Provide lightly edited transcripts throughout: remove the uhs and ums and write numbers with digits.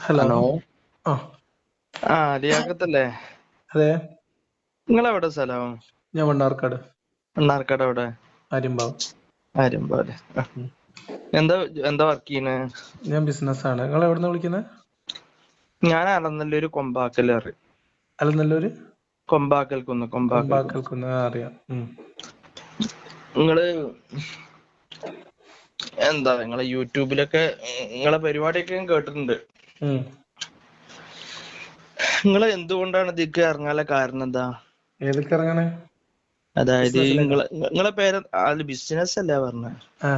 Hello. Hello. ആ ലിയാഖത്തല്ലേ? അതെ, നിങ്ങളെവിടെ സ്ഥലം? ഞാൻ മണ്ണാർക്കാട് മണ്ണാർക്കാട് എവിടെ? ആര്യമ്പാവ്. ആര്യമ്പോലെ. ഉം. എന്താ എന്താ വർക്ക് ചെയ്യണേ? ഞാൻ ബിസിനസ്സാണ്. നിങ്ങൾ എവിടുന്ന് വിളിക്കുന്നത്? ഞാൻ അലനല്ലൂര് കൊമ്പാക്കൽ അറിയും. അലനല്ലൂര് കൊമ്പാക്കൽ കുന്ന്. കൊമ്പാക്കൽക്കുന്ന് അറിയാം. നിങ്ങള് നിങ്ങളെ യൂട്യൂബിലൊക്കെ നിങ്ങളെ പരിപാടിയൊക്കെ ഞാൻ കേട്ടിട്ടുണ്ട്. ഉം. നിങ്ങള് എന്തുകൊണ്ടാണ് ഇതിക്ക് ഇറങ്ങാനുള്ള കാരണം എന്താ? ഏതൊക്കെ ഇറങ്ങണേ? അതായത് ബിസിനസ്സിലേക്കാ? നിങ്ങളെ പേര് അത് ബിസിനസ് അല്ലേ പറഞ്ഞ? ആ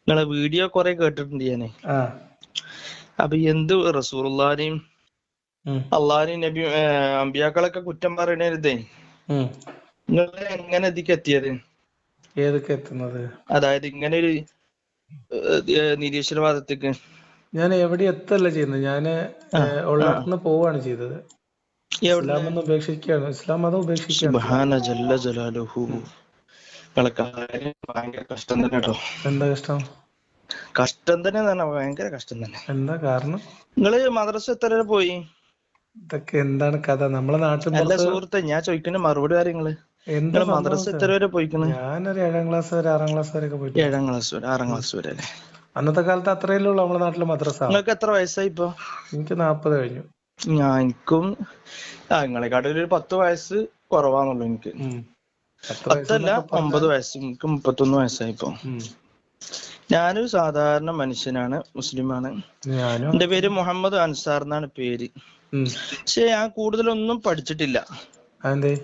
നിങ്ങളെ വീഡിയോ കുറെ കേട്ടിട്ടുണ്ട് ഞാന്. ആ അപ്പൊ എന്ത് റസൂലുള്ളാഹിനെയും ഉം. അള്ളാഹിനെയും നബി അമ്പിയാക്കളൊക്കെ കുറ്റം പറയണരുതേ. ഉം. നിങ്ങൾ എങ്ങനെ ഇതിക്ക് എത്തിയത്? ഏതൊക്കെ എത്തുന്നത്? അതായത് ഇങ്ങനെ ഒരു നിരീശ്വരവാദത്തേക്ക് ഞാൻ എവിടെ എത്തല്ല ചെയ്യുന്നത്. ഞാൻ ആ ആ ഉള്ളിടത്തുനിന്ന് പോവാണ് ചെയ്തത്. എവിടുന്ന്? ഇസ്ലാം മതം ഉപേക്ഷിക്കുകയാണ് ചെയ്തത്. സുബ്ഹാന ജല്ല ജലാലുഹു. ഉം. നിങ്ങളെ കാര്യം ഭയങ്കര കഷ്ടം തന്നെ കേട്ടോ. എന്താ കഷ്ടം? കഷ്ടം തന്നെ തന്നെ, ഭയങ്കര കഷ്ടം തന്നെ. എന്താ കാരണം? നിങ്ങള് മദ്രസ എത്ര വരെ പോയി? ഇതൊക്കെ എന്താണ് കഥ? നമ്മളെ നാട്ടിൻ അല്ല പുറത്ത് സുഹൃത്തെ, ഞാൻ ചോദിക്കുന്ന മറുപടി കാര്യങ്ങള്. എന്താ നിങ്ങള് സംഭവം മദ്രസ വെച്ചാ, എത്ര വരെ പോയിക്കണ്? ഞാനൊരു 7ാം ക്ലാസ് വരെ 6ാം ക്ലാസ് വരെയൊക്കെ പോയിട്ടുള്ളൂ. 7ാം ക്ലാസ് വരെ, 6ാം ക്ലാസ് വരെ അല്ലേ? അന്നത്തെ കാലത്ത് അത്രയല്ലേ ഉള്ളൂ നമ്മുടെ നാട്ടിലെ മദ്രസ. നിങ്ങൾക്ക് എത്ര വയസ്സായി ഇപ്പൊ? എനിക്ക് 40 കഴിഞ്ഞു. എനിക്കും നിങ്ങളെക്കാട്ടിൽ ഒരു 10 വയസ്സ് കുറവാന്നുള്ളു എനിക്ക്. 10 വയസ്സ് 10 അല്ല, എന്നൊക്കെ പറഞ്ഞാ 9 വയസ്സ്. എനിക്ക് 31 വയസ്സായിപ്പോ. ഞാനൊരു സാധാരണ മനുഷ്യനാണ്, മുസ്ലിമാണ്. ഞാനും എന്റെ അങ്ങനെ പേര് തന്നെ. മുഹമ്മദ് അൻസാർ എന്നാണ് പേര്. ഉം. പക്ഷെ ഞാൻ കൂടുതലൊന്നും പഠിച്ചിട്ടില്ല. അതെന്തേ?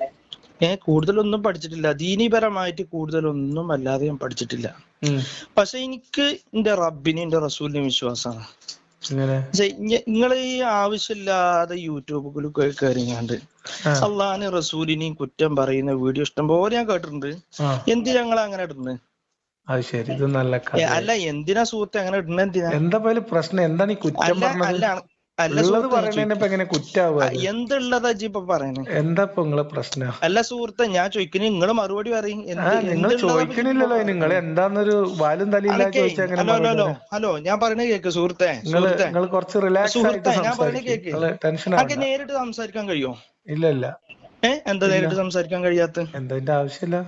കൂടുതലൊന്നും പഠിച്ചിട്ടില്ല, ദീനീപരമായിട്ട് കൂടുതലൊന്നും അല്ലാതെ ഞാൻ പഠിച്ചിട്ടില്ല. ഉം. പക്ഷെ എനിക്ക് എന്റെ റബ്ബിനെയും എന്റെ റസൂലിനെയും വിശ്വാസമാണ്. ഇങ്ങനെ നിങ്ങൾ ഈ ആവശ്യമില്ലാതെ യൂട്യൂബിൽ കയറിയാണ്ട് ആ അള്ളാഹിനെയും റസൂലിനെയും കുറ്റം പറയുന്ന വീഡിയോ ഇഷ്ടംപോലെ ഞാൻ കേട്ടിട്ടുണ്ട്. ആ എന്തിനാ ഞങ്ങൾ അങ്ങനെ ഇടുന്നത്? അത് ശരി, ഇത് നല്ല കഥയായി. അല്ല, എന്തിനാ സുഹൃത്തെ അങ്ങനെ ഇടുന്നത്? എന്തിനാ? എന്താ പോലും പ്രശ്നം? എന്താണ് ഈ കുറ്റം അല്ല പറഞ്ഞത്? അല്ല അല്ല ഉള്ളത് സുഹൃത്തെ, ഞാൻ പറയണതിനിപ്പോ എങ്ങനെ കുറ്റാവുക അത്? എന്തുള്ളതാ ഇപ്പൊ പറയണേ? എന്താ ഇപ്പൊ നിങ്ങളെ പ്രശ്നം? അല്ല സുഹൃത്തെ, ഞാൻ ചോദിക്കുന്നത് നിങ്ങൾ മറുപടി പറയും. നിങ്ങൾ എന്തുള്ളതാ ഇപ്പൊ ചോദിക്കണില്ലല്ലോ. നിങ്ങൾ പറയണേ? എന്താന്നൊരു വാലും തലയില്ല അനക്കേ ചോദിച്ചാ എങ്ങനെ ഹലോ ഹലോ മറുപടി ഹലോ പറയാം? ഹലോ, ഞാൻ പറയണ കേക്ക് സുഹൃത്തെ. നിങ്ങൾ കുറച്ച് റിലാക്സ് ആയിട്ട് ഞാൻ പറയണ സംസാരിക്കും. കേക്ക്. നിങ്ങൾ ടെൻഷൻ അനക്ക് ആവണ്ട. നേരിട്ട് സംസാരിക്കാൻ കഴിയോ? ഇല്ല ഇല്ല എന്താ ഇല്ല. നേരിട്ട് സംസാരിക്കാൻ കഴിയാത്ത? എന്തതിന്റെ ആവശ്യമില്ല.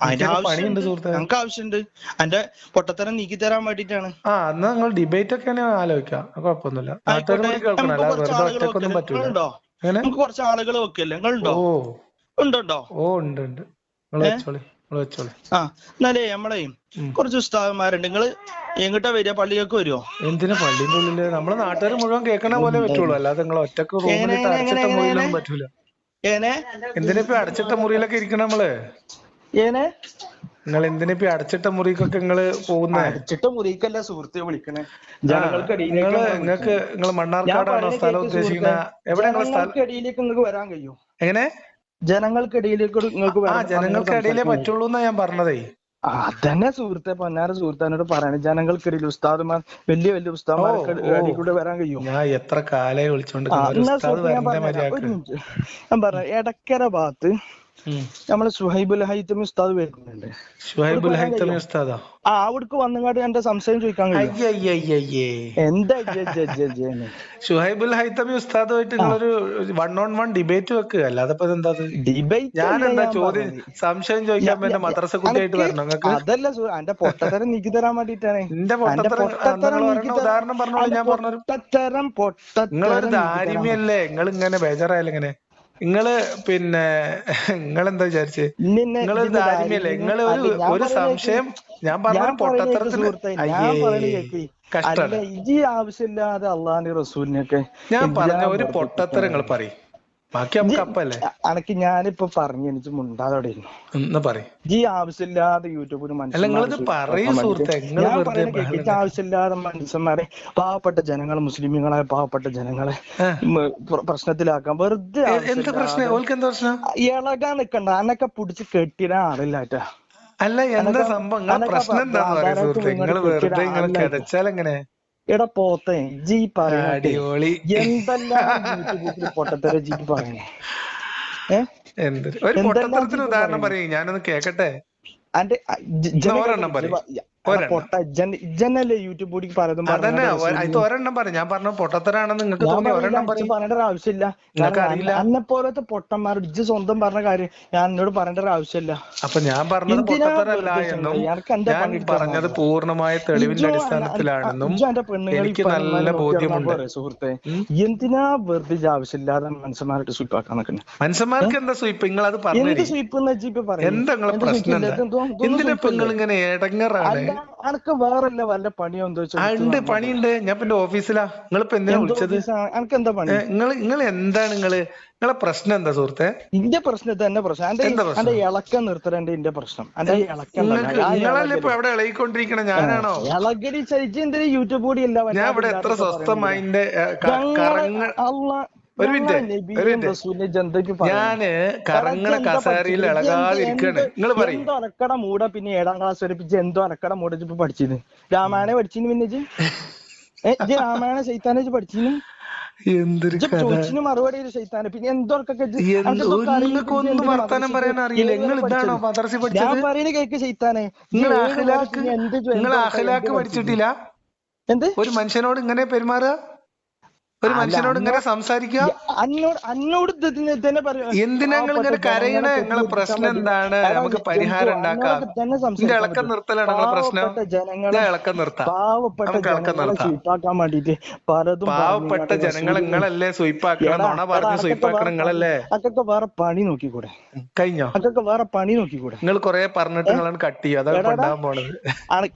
അതിന്റെ എനിക്കൊക്കെ പണിയുണ്ട് ആവശ്യമുണ്ട്, സുഹൃത്തെ. ഞങ്ങൾക്ക് ആവശ്യമുണ്ട്. എന്റെ പൊട്ടത്തരം നീക്കി തരാൻ വേണ്ടിയിട്ടാണ്. എന്നാ നിങ്ങൾ ഡിബേറ്റ് ഒക്കെ ആലോചിക്കാം, കുഴപ്പമൊന്നുമില്ല. നാട്ടുകാരും ആയിക്കോട്ടെ, കൂടി കേൾക്കണം, നമുക്ക് അല്ലാതെ കുറച്ച് വെറുതെ ആളുകൾ ഒറ്റക്കൊന്നും വെക്കല്ലേ? പറ്റൂല. നിങ്ങളുണ്ടോ? എങ്ങനെ? നമുക്ക് കുറച്ച് ആളുകൾ വെക്കല്ലേ? ഓ നിങ്ങളുണ്ടോ? ഉണ്ടോ? ഉണ്ട് ഉണ്ട്. നിങ്ങൾ ഏ വെച്ചോളി, നിങ്ങൾ വെച്ചോളി. എന്നാലേ നമ്മളെ ഉം. കുറച്ച് ഉസ്താദന്മാരുണ്ട്. നിങ്ങള് എങ്ങോട്ടാ വരിക? പള്ളിയൊക്കെ വരുമോ? എന്തിനാ പള്ളിന്റെ ഉള്ളില്? നമ്മളെ നാട്ടുകാർ മുഴുവൻ കേൾക്കണ പോലെ പറ്റുള്ളൂ, അല്ലാതെ നിങ്ങൾ ഒറ്റക്ക് എങ്ങനെ റൂമിലിട്ട് എങ്ങനെ എങ്ങനെ അടച്ചിട്ട എങ്ങനെ എങ്ങനെ മുറിയിലൊന്നും പറ്റൂല. എങ്ങനെ എന്തിനാ ഇപ്പൊ അടച്ചിട്ട മുറിയിലൊക്കെ ഇരിക്കണം നമ്മള്? എങ്ങനെ നിങ്ങൾ എന്തിനാ ഇപ്പൊ അടച്ചിട്ട മുറിക്കൊക്കെ നിങ്ങള് പോകുന്നേ? അടച്ചിട്ട മുറിക്കല്ല സുഹൃത്തെ വിളിക്കണേ, ജനങ്ങൾക്കിടയിലേക്ക് നമ്മളെ നിങ്ങൾക്ക് വിളിക്കണേ. നിങ്ങൾ ഞാൻ മണ്ണാർക്കാടാണോ പറയുന്ന സ്ഥലം കേക്ക് ഉദ്ദേശിക്കണ? സുഹൃത്തെ, എവിടെ നിങ്ങളെ സ്ഥലം? ജനങ്ങൾക്കിടയിലേക്ക് നിങ്ങൾക്ക് വരാൻ കഴിയും. എങ്ങനെ? ജനങ്ങൾക്കിടയിലേക്ക് നിങ്ങൾക്ക് വന്നിട്ട് ജനങ്ങൾക്ക് ഇടയിലേ സംസാരിക്കാൻ കഴിയും. പറ്റുള്ളൂ എന്നാ ഞാൻ പറഞ്ഞതേ. അതന്നെ സുഹൃത്തെ, പൊന്നാര സുഹൃത്താനോട് പറയണേ. ജനങ്ങൾക്കിടയിൽ ഉസ്താദുമാർ, വലിയ വലിയ ഓ ഉസ്താദുമാർക്ക് ഓ ഇടയിൽ കൂടെ വരാൻ കഴിയും. ഞാൻ എത്ര കാലായി വിളിച്ചോണ്ടിരിക്കുന്നു, ഒരു എന്നാ ഉസ്താദ് സുഹൃത്തെ, ഞാൻ വരണ്ടേ പറഞ്ഞുതരാം, ഒരു മര്യാദക്ക്? മിനിറ്റ്. ഞാൻ പറഞ്ഞ എടക്കര ഭാഗത്ത് ഉം. നമ്മള് സുഹൈബുൽ ഹൈത്തമി ഉസ്താദ് വരുന്നുണ്ട്. അവിടേക്ക് ഷുഹൈബുൽ വരാൻ ഹൈത്തമി കഴിയോ? ഉസ്താദോ? അവിടേക്ക് വന്നുകാണ്ട് എന്റെ സംശയം ചോദിക്കാൻ കഴിയോ? അയ്യയ്യയ്യേ. എന്താ ഷുഹൈബുൽ ഹൈത്തമി ഉസ്താദുമായിട്ട് ആ നിങ്ങളൊരു 1-on-1 ഡിബേറ്റ് വെക്കുക, അല്ലാതെ ഇപ്പൊ ഇതെന്താ? ഡിബേറ്റ് ഞാൻ അല്ല എന്താ ഞാൻ ചോദ്യം, പറഞ്ഞത്. സംശയം ചോദിക്കാൻ എന്റെ മദ്രസ കുട്ടിയായിട്ട് അനക്ക് വരണോ നിങ്ങക്ക്? അതല്ല എന്റെ പൊട്ടത്തരം നീക്കി തരാൻ വേണ്ടിട്ടാണ്. എന്റെ എന്റെ പൊട്ടത്തരം നിങ്ങൾ പൊട്ടത്തരം നീക്കി ഒരെണ്ണം തരാൻ, ഉദാഹരണം പറഞ്ഞോളൂ, എന്റെ ഞാൻ പറഞ്ഞൊരു. നിങ്ങളൊരു പൊട്ടത്തരം നീക്കി തരാൻ ദാരിമ്യല്ലേ? നിങ്ങൾ ഇങ്ങനെ ബേജാറായാലും ഇങ്ങനെ? നിങ്ങള് പിന്നെ നിങ്ങളെന്താ വിചാരിച്ച്? നിങ്ങളൊരു ഇതിന് ദാരിമ്യല്ലേ? ദാരിദ്ര്യം നിങ്ങൾ ഒരു അല്ല. ഞാൻ ഒരു പറയണ കേക്ക്, സംശയം, ഞാൻ പറഞ്ഞൊരു പൊട്ടത്തരത്തിന്. സുഹൃത്തെ, ഞാൻ അയ്യേ, പറയണ കേക്ക്. അല്ല, കഷ്ടാണ്. ഇജി ആവശ്യമില്ലാതെ അള്ളാന്റെ റസൂലിനൊക്കെ ഞാൻ എന്തിനാ പറഞ്ഞ ഒരു വെറുതെ കുറ്റം പൊട്ടത്തരം നിങ്ങൾ പറയുന്നത്? പറയും, ബാക്കി നമുക്ക് അപ്പല്ലേ. അനക്ക് ഞാനിപ്പോ പറഞ്ഞു, എനിക്ക് മുണ്ടാതെ ഇരുന്നു. ഒന്ന് പറയും. ഈ ആവശ്യമില്ലാതെ യൂട്യൂബിൽ അല്ല, മനുഷ്യന്മാരെ നിങ്ങളിത് പറയൂ സൂചിപ്പാക്കാൻ വേണ്ടിട്ട് സുഹൃത്തെ. നിങ്ങൾ ഞാൻ വെറുതെ പറയുന്ന കേക്ക്. ബഹളം ഈ ഉണ്ടാക്കി. ആവശ്യമില്ലാതെ മനുഷ്യന്മാരെ, പാവപ്പെട്ട ജനങ്ങളെ, മുസ്ലിമീങ്ങളായ പാവപ്പെട്ട ജനങ്ങളെ പ്രശ്നത്തിലാക്കാൻ വെറുതെ എന്താ പ്രശ്നം? ആവശ്യമില്ലാതെ ഓൾക്ക് എന്താ പ്രശ്നം? ഇളകാൻ നിക്കണ്ട. അന്നൊക്കെ പിടിച്ച് കെട്ടിടാൻ ആളില്ലാറ്റാ. അല്ല, എന്താ അനക്ക സംഭവം? നിങ്ങളെ അനക്ക പ്രശ്നം എന്താന്ന് പറയും ഭ്രാന്താരായിട്ട് സുഹൃത്തെ. പോയിങ്ങോട്ട് നിങ്ങൾ കെട്ടിടാൻ വെറുതെ ഇങ്ങനെ ആളില്ലായിട്ട്. കിതച്ചാൽ എങ്ങനെ? എടാ പോത്തെ, ജി പറയണൊക്കെ അടിപൊളി. എന്തെല്ലാം യൂട്യൂബിൽ പൊട്ടത്തര ജി പറയണേ. ഒരു എന്തെല്ലാം ജി പൊട്ടത്തരത്തിന് ഇപ്പൊ ഉദാഹരണം പറയണേ. പറയും, ഞാനൊന്ന് കേക്കട്ടെ. അന്റെ ഒരെണ്ണം പറയും. പൊട്ട ഇജ്ജന്നല്ലേ യൂട്യൂബ് കൂടിക്ക് പലതും അതന്നെ അത് ഒരെണ്ണം പറയും. ഞാൻ പറഞ്ഞ പൊട്ടത്തരാണെന്ന് നിങ്ങൾക്ക് തോന്നി ഒരെണ്ണം പറയും. പറയേണ്ട ഒരു ആവശ്യമില്ല. എന്നെ പോലത്തെ പൊട്ടന്മാരോട് ഇജ്ജ് സ്വന്തം പറഞ്ഞ കാര്യം ഞാൻ എന്നോട് പറയേണ്ട ഒരു ആവശ്യമില്ല. അപ്പൊ ഞാൻ പറഞ്ഞത് പൊട്ടത്തരല്ല എന്നും ഞാൻ പറഞ്ഞത് പൂർണ്ണമായ തെളിവിന്റെ അടിസ്ഥാനത്തിലാണെന്നും എനിക്ക് നല്ല ബോധ്യമുണ്ട്. സുഹൃത്തെ, എന്തിനാ വെറുതെ ആവശ്യമില്ലാതെ മനുഷ്യന്മാരുടെ സ്വീപ്പാക്കാൻ നിൽക്കുന്നത്? മനുഷ്യന്മാർക്ക് എന്താ സ്വീപ്പ്? നിങ്ങൾ അത് പറഞ്ഞു. എന്താ നിങ്ങളെ പ്രശ്നം? എന്തിനാ നിങ്ങൾ ഇങ്ങനെ ഇടങ്ങറാണ്? അനക്ക് വേറല്ല വല്ല പണിയോ എന്തോ? ഉണ്ട്, പണിയുണ്ട്. ഞാൻ പിന്നെ ഓഫീസിലാ. നിങ്ങളിപ്പോ എന്തിനാ വിളിച്ചത്? അനക്ക് എന്താ പണി? നിങ്ങൾ എന്താണ് നിങ്ങളെ പ്രശ്നം എന്താ സുഹൃത്തെ? ഇന്റെ പ്രശ്നം തന്നെ പ്രശ്നം. എന്റെ ഇളക്കം നിർത്തരണ്ട് ഇന്റെ പ്രശ്നം. നിങ്ങളല്ലേ ഇപ്പൊ എവിടെ ഇളകിക്കൊണ്ടിരിക്കണ? ഞാനാണോ? ഇളകടി ചരിച്ച് എന്തിനാ യൂട്യൂബ് കൂടി ഇല്ല? ഞാൻ ഇവിടെ എത്ര സ്വസ്ഥമായിന്റെ ഒരു മിനിറ്റ്. ഞാന് കറങ്ങണ കസേരയിൽ ഇളകാതിരിക്കാണ്. നിങ്ങൾ പറയും എന്തോ അനക്കട മൂട. പിന്നെ 7ാം ക്ലാസ് വരെ എന്തോ അനക്കട മൂട പഠിച്ചിരുന്നു. രാമായണ പഠിച്ചിന്. പിന്നെ രാമായണ ചൈത്താനെ പഠിച്ചിന്. എന്തൊരു ചോദിച്ചിന് മറുപടി ശൈത്താനെ. പിന്നെ എന്തൊക്കെ ഒന്നും വർത്താനം പറയാൻ അറിയില്ല. നിങ്ങൾ ഇതാണോ മദ്രസ പഠിച്ചത്? ഞാൻ പറയുന്ന കേക്ക് ശൈത്താനെ. നിങ്ങൾ അഖലാക്ക് പഠിച്ചിട്ടില്ല? എന്ത്? ഒരു മനുഷ്യനോട് ഇങ്ങനെ പെരുമാറുക, ഒരു മനുഷ്യനോട് ഇങ്ങനെ സംസാരിക്കുക. എന്തിനാ നിങ്ങൾ ഇങ്ങനെ കരയണേ? നിങ്ങളെ പ്രശ്നം എന്താണ്? നമുക്ക് പരിഹാരം ഉണ്ടാക്കാം. ഇതിന്റെ ഇളക്കം നിർത്തലാണ് നിങ്ങളെ പ്രശ്നം. ഇളക്കം നിർത്താം. നമുക്ക് ഇളക്കം നിർത്താം. പാവപ്പെട്ട ജനങ്ങൾ നിങ്ങളല്ലേ സ്വീപ്പാക്കണം? നുണ പറഞ്ഞ് സ്വീപ്പാക്കണം നിങ്ങളല്ലേ? അതൊക്കെ വേറെ പണി നോക്കിക്കൂടെ? കഴിഞ്ഞോ? അതൊക്കെ വേറെ പണി നോക്കിക്കൂടെ? നിങ്ങൾ കുറെ പറഞ്ഞിട്ട് നിങ്ങളാണ് കട്ട് ചെയ്യുക. അതാണ് ഉണ്ടാകാൻ പോണത്.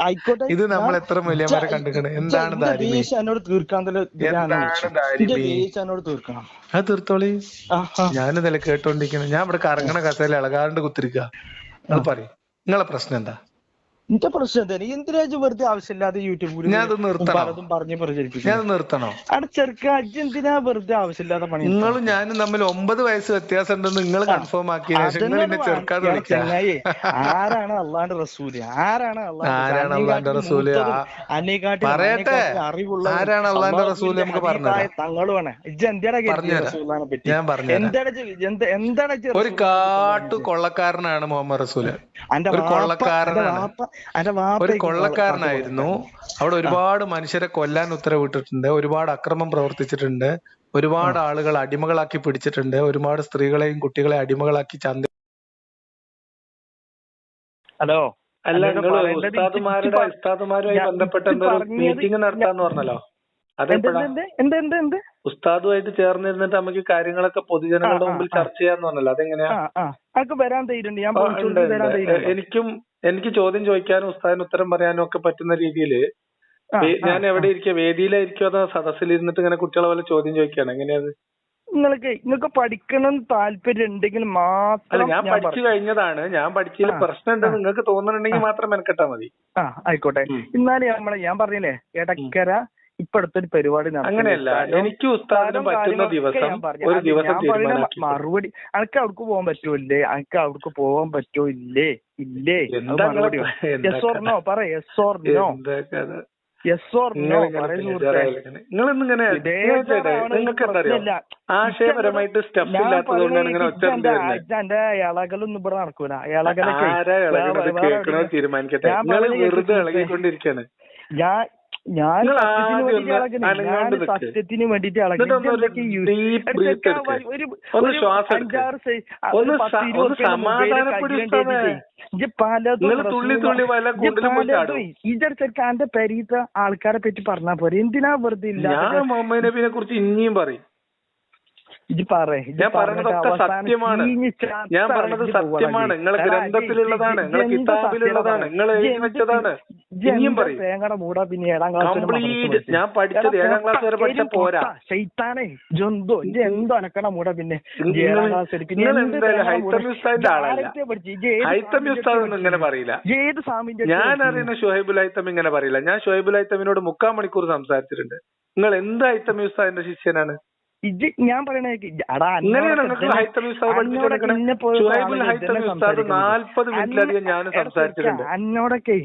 ആയിക്കോട്ടെ. ഇത് നമ്മൾ എത്ര മൂല്യന്മാരെ കണ്ടിക്കണേ. എന്താണ് എന്നോട് തീർക്കാൻ തീർക്കണം. അത് തീർത്തോളി. ഞാനിതല്ലേ കേട്ടോണ്ടിരിക്കുന്നത്. ഞാൻ ഇവിടെ കറങ്ങണ കസേല ഇളകാണ്ട് കുത്തിരിക്കുക. നിങ്ങൾ പറയും നിങ്ങളെ പ്രശ്നം എന്താ? എന്റെ പ്രശ്നം തന്നെ എന്തിനാ വെറുതെ ആവശ്യമില്ലാതെ യൂട്യൂബിൽ പലതും പറഞ്ഞ് പ്രചരിപ്പിക്കും. നിർത്തണോ? അവിടെ ചെറുക്ക എന്തിനാ വെറുതെ ആവശ്യമില്ലാതെ പണി? നിങ്ങളും ഞാനും തമ്മിൽ 9 വയസ്സ് വ്യത്യാസം ഉണ്ടെന്ന് നിങ്ങൾ കൺഫേം ആക്കിയതിനു ശേഷം നിങ്ങൾ എന്നെ ചെറുക്കാതെ വിളിക്കാം. ആരാണ് അള്ളാന്റെ റസൂല്? ആരാണ് അള്ളാന്റെ റസൂല്? പറയട്ടെ, ആരാണ് അള്ളാന്റെ റസൂല്? നമുക്ക് പറഞ്ഞു തങ്ങളുമാണ്. ഞാൻ പറഞ്ഞു. ഒരു കാട്ടു കൊള്ളക്കാരനാണ് മുഹമ്മദ് റസൂല്. ഒരു കൊള്ളക്കാരനായിരുന്നു. അവിടെ ഒരുപാട് മനുഷ്യരെ കൊല്ലാൻ ഉത്തരവിട്ടിട്ടുണ്ട്. ഒരുപാട് അക്രമം പ്രവർത്തിച്ചിട്ടുണ്ട്. ഒരുപാട് ആളുകൾ അടിമകളാക്കി പിടിച്ചിട്ടുണ്ട്. ഒരുപാട് സ്ത്രീകളെയും കുട്ടികളെയും അടിമകളാക്കി ഹലോ അല്ല, ഉസ്താദുമാരുമായി ബന്ധപ്പെട്ട മീറ്റിംഗ് നടത്താന്ന് പറഞ്ഞല്ലോ. അതെപ്പോഴാ? ഉസ്താദുമായിട്ട് ചേർന്നിരുന്നിട്ട് നമുക്ക് കാര്യങ്ങളൊക്കെ പൊതുജനങ്ങളുടെ മുമ്പിൽ ചർച്ച ചെയ്യാന്ന് പറഞ്ഞല്ലോ. അതെങ്ങനെയാ? എനിക്ക് ചോദ്യം ചോദിക്കാനും ഉസ്താദിന് ഉത്തരം പറയാനും ഒക്കെ പറ്റുന്ന രീതിയിൽ ഞാൻ എവിടെ ഇരിക്കുക? വേദിയിലായിരിക്കും അതോ സദസ്സിലിരുന്നിട്ട് ഇങ്ങനെ കുട്ടികളെ പോലെ ചോദ്യം ചോദിക്കാണ്? എങ്ങനെയത്? നിങ്ങൾക്ക് പഠിക്കണം താല്പര്യം ഉണ്ടെങ്കിൽ മാത്രം. ഞാൻ പഠിച്ചു കഴിഞ്ഞതാണ്. ഞാൻ പഠിച്ചതിൽ പ്രശ്നം ഉണ്ടെന്ന് നിങ്ങൾക്ക് തോന്നുന്നുണ്ടെങ്കിൽ മാത്രം മെനക്കെട്ടാ മതി. ആയിക്കോട്ടെ. എന്നാലും ഞാൻ പറഞ്ഞില്ലേ എടക്കര ഇപ്പൊ അടുത്തൊരു പരിപാടി. അങ്ങനെയല്ല, എനിക്ക് ഉസ്താദിന് പറ്റുന്ന ദിവസം ഒരു ദിവസം മറുപടി. അനക്ക് അവിടേക്ക് പോകാൻ പറ്റുമോ ഇല്ലേ? അനക്ക് അവിടേക്ക് പോകാൻ പറ്റുമോ ഇല്ലേ? ഇല്ലേ? മറുപടി യെസ് ഓർ നോ പറ. Yes or no. Yes or no ആശയപരമായിട്ട് സ്റ്റെപ്പ് ഇല്ലാത്തതുകൊണ്ടാണ് ഇങ്ങനെ ഒച്ച. എന്റെ ഇളകളൊന്നും ഇവിടെ നടക്കൂല. ഇളകളൊക്കെ തീരുമാനിക്കട്ടെ. വെറുതെ ഇളകിക്കൊണ്ടിരിക്കാണ്. ഞാൻ സത്യത്തിന് വേണ്ടിട്ട് ഇജർച്ചെന്റെ പെരീത്ത ആൾക്കാരെ പറ്റി പറഞ്ഞാ പോരെ? എന്തിനാ വെറുതെ ഇല്ല? മുഹമ്മദ് നബിനെ കുറിച്ച് ഇനിയും പറയും. ഞാൻ പറഞ്ഞതൊക്കെ സത്യമാണ്. ഞാൻ പറഞ്ഞത് സത്യമാണ്. നിങ്ങളെ ഗ്രന്ഥത്തിലുള്ളതാണ്, നിങ്ങളെ കിതാബിലുള്ളതാണ്, നിങ്ങൾ എഴുതി വെച്ചതാണ്. ഇനിയും പറയും. കംപ്ലീറ്റ് ഞാൻ പഠിച്ചത് 7ാം ക്ലാസ് വരെ പഠിച്ച പോരാ. നിങ്ങൾ എന്തായാലും ഹൈത്തമി ഉസ്താദിന്റെ ആളല്ല. ഹൈത്തമി ഉസ്താദ് ഒന്നും ഇങ്ങനെ പറയില്ല. ഞാൻ അറിയുന്ന ഷുഹൈബുൽ ഹൈത്തമി ഇങ്ങനെ പറയില്ല. ഞാൻ ഷുഹൈബുൽ ഹൈത്തമിനോട് 3/4 മണിക്കൂർ സംസാരിച്ചിട്ടുണ്ട്. നിങ്ങൾ എന്ത് ഹൈത്തമി ഉസ്താദിന്റെ ശിഷ്യനാണ്? ഞാൻ പറയണേ അന്നോടൊക്കെ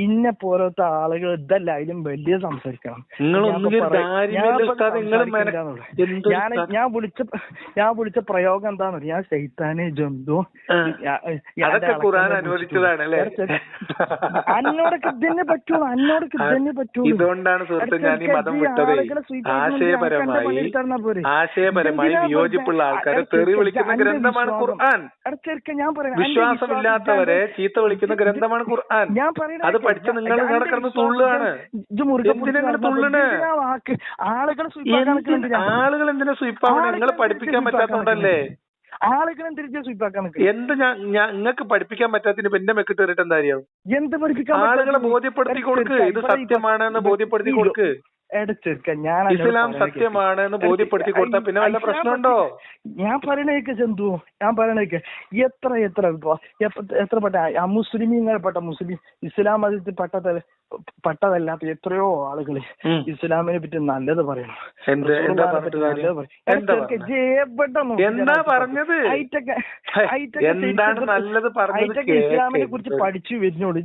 ഇന്നെ പോലത്തെ ആളുകൾ ഇതല്ല അതിലും വലിയ സംസാരിക്കണം. ഞാൻ വിളിച്ച പ്രയോഗം എന്താന്ന് പറയാ, ഞാൻ ശൈത്താനെ ജന്തു അന്നോടൊക്കെ ഇതന്നെ പറ്റുള്ളൂ, അന്നോടൊക്കെ ഇതന്നെ പറ്റുള്ളൂ. ഇതുകൊണ്ടാണ് സുഹൃത്ത് ഞാൻ ഈ മതം വിട്ടത്. ആശയപരമായി വിയോജിപ്പുള്ള ആൾക്കാരെ തെറി വിളിക്കുന്ന ഗ്രന്ഥമാണ് ഖുർആൻ. വിശ്വാസമില്ലാത്തവരെ ചീത്ത വിളിക്കുന്ന ഗ്രന്ഥമാണ് ഖുർആൻ. അത് പഠിച്ച നിങ്ങൾ കിടന്ന് തുള്ളുകയാണ്. എന്തിനാ തുള്ളണ്? ആളുകൾ എന്തിനാ സ്വീപ്പാവണേ? നിങ്ങളെ പഠിപ്പിക്കാൻ പറ്റാത്തോണ്ടല്ലേ? എന്ത് നിങ്ങൾക്ക് പഠിപ്പിക്കാൻ പറ്റാത്തതിന് പിന്നെ മെക്കിട്ട് കയറിയിട്ട് എന്താ അറിയാം? ആളുകളെ ബോധ്യപ്പെടുത്തി കൊടുക്ക്, ഇത് സത്യമാണെന്ന് ബോധ്യപ്പെടുത്തി കൊടുക്ക്. ഇസ്ലാം സത്യമാണെന്ന് ബോധ്യപ്പെടുത്തി കൊടുത്താൽ പിന്നെ വല്ല പ്രശ്നമുണ്ടോ? ഞാൻ പറയണേക്ക് ചന്തു, ഞാൻ പറയണേക്ക് എത്ര പെട്ട മുസ്ലിമീങ്ങൾപ്പെട്ട മുസ്ലിം ഇസ്ലാം മതത്തിൽ പെട്ടതല്ലാത്ത എത്രയോ ആളുകള് ഇസ്ലാമിനെ പറ്റി നല്ലത് പറയണം. എന്താ പറഞ്ഞത്? ഇസ്ലാമിനെ കുറിച്ച് പഠിച്ചു വരുന്നോളൂ.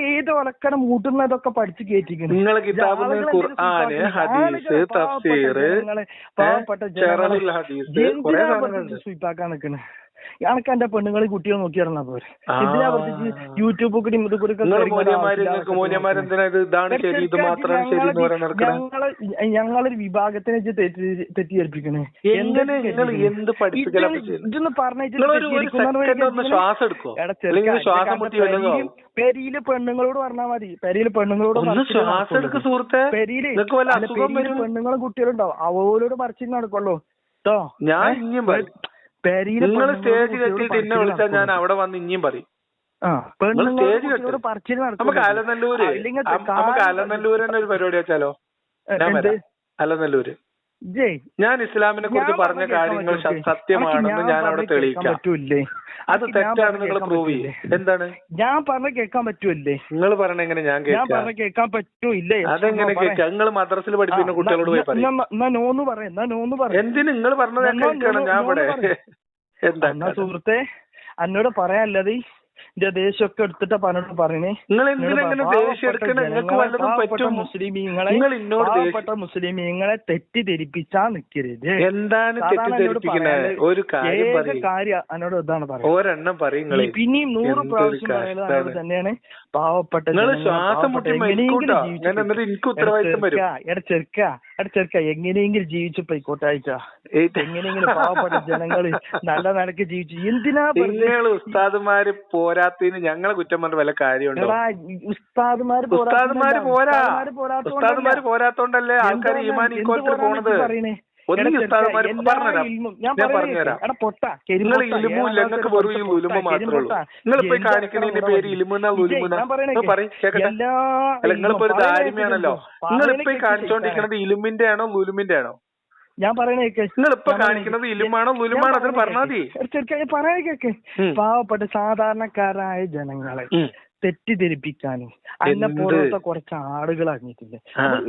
ഏത് ഒലക്കട മൂട്ടുന്നതൊക്കെ പഠിച്ചു കേറ്റിക്കുന്നു. നിങ്ങൾ കിതാബിൽ ഖുർആന്, ഹദീസ്, തഫ്സീർ, പാവപ്പെട്ട ജനങ്ങളെ സ്വീപ്പാക്കാൻ നിൽക്കണേ. ഞങ്ങൾക്ക് എന്റെ പെണ്ണുങ്ങളെ കുട്ടികൾ നോക്കിയായിരുന്നാ പോരെ. ഇതിനെ വർദ്ധിച്ച് യൂട്യൂബ് കൂടി ഞങ്ങളൊരു വിഭാഗത്തിനെ തെറ്റിദ്ധരിപ്പിക്കണേ. ഇതൊന്ന് പെരിയില് പെണ്ണുങ്ങളോട് പറഞ്ഞാൽ മതി. പെരിയില് പെണ്ണുങ്ങളോട് പെണ്ണുങ്ങളും കുട്ടികളുണ്ടാവും, അവരോട് പറിച്ചിട്ട് നടക്കുള്ളൂ കേട്ടോ. നിങ്ങൾ സ്റ്റേജ് കെട്ടിയിട്ട് എന്നെ വിളിച്ചാൽ ഞാൻ അവിടെ വന്ന് ഇനിയും പറയും. സ്റ്റേജ് കെട്ടി നമുക്ക് അലനല്ലൂര് തന്നെ ഒരു പരിപാടി വെച്ചാലോ? ഞാൻ വരാം. അലനല്ലൂര് ഞാൻ ഇസ്ലാമിനെ കുറിച്ച് പറഞ്ഞ കാര്യങ്ങൾ സത്യമാണെന്ന് ഞാൻ അവിടെ തെളിയിക്കാം. അത് തെറ്റാണ് നിങ്ങൾ പ്രൂവ് ചെയ്യും. എന്താണ് ഞാൻ പറഞ്ഞ കേൾക്കാൻ പറ്റൂല്ലേ? നിങ്ങൾ പറഞ്ഞ എങ്ങനെ ഞാൻ കേൾക്കാൻ പറ്റൂല്ലേ? അതെങ്ങനെ കേൾക്കാം? നിങ്ങൾ മദ്രസിൽ പഠിപ്പിക്കുന്ന കുട്ടികളോട് പോയി പറയും. എന്തിന് നിങ്ങൾ പറഞ്ഞത് കേൾക്കണം? ഞാൻ ഇവിടെ എന്താ സുഹൃത്തെ എന്നോട് പറയാനല്ലത് എന്റെ ദേശമൊക്കെ എടുത്തിട്ട് പനോട് പറയണേ. പാവപ്പെട്ട മുസ്ലിമീങ്ങളെ തെറ്റിദ്ധരിപ്പിച്ചാ നിക്കരുത്. എന്താണ് ഒരു കാര്യം എന്നോട് ഇതാണ് പറയുന്നത്. പിന്നെയും 100 പ്രാവശ്യം പറയുന്നത് തന്നെയാണ്. പാവപ്പെട്ട ചെറുക്ക എങ്ങനെയെങ്കിലും ജീവിച്ചു പോയിക്കോട്ടെ. എങ്ങനെയെങ്കിലും പാവപ്പെട്ട ജനങ്ങള് നല്ല നിലക്ക് ജീവിച്ചു. എന്തിനാ ഉസ്താദുമാര് പോരാത്തതിന് ഞങ്ങളെ കുറ്റം പറഞ്ഞ വല്ല കാര്യമുണ്ടോ? ഉസ്താദുമാര് പോരാത്തോണ്ടല്ലേ ആൾക്കാർ ഈമാൻ ഇക്കോലത്തിൽ പോണത്. നിങ്ങൾ ഇലുമില്ല, നിങ്ങൾക്ക് വെറും ഈ ഉലുമ മാത്രമേ ഉള്ളൂ. നിങ്ങളിപ്പോ കാണിക്കണതിന്റെ പേര് ഇലുമെന്നാ ലുലുമെന്നാ പറയും കേക്കട്ടെ. അല്ല നിങ്ങളിപ്പോ ഒരു ദാരിമയാണല്ലോ. നിങ്ങളിപ്പോ കാണിച്ചോണ്ടിരിക്കുന്നത് ഇലുമിന്റെ ആണോ ലുലുമിന്റെ ആണോ? ഞാൻ പറയണേക്ക് നിങ്ങളിപ്പോ കാണിക്കുന്നത് ഇലുമാണോ ലുലുമാണോ? അതിന് പറഞ്ഞാൽ മതി. പറയണേക്ക് പാവപ്പെട്ട സാധാരണക്കാരായ ജനങ്ങളെ തെറ്റിദ്ധരിപ്പിക്കാനും അതിനെ പോലത്തെ കുറച്ച് ആളുകൾ അറിഞ്ഞിട്ടില്ല.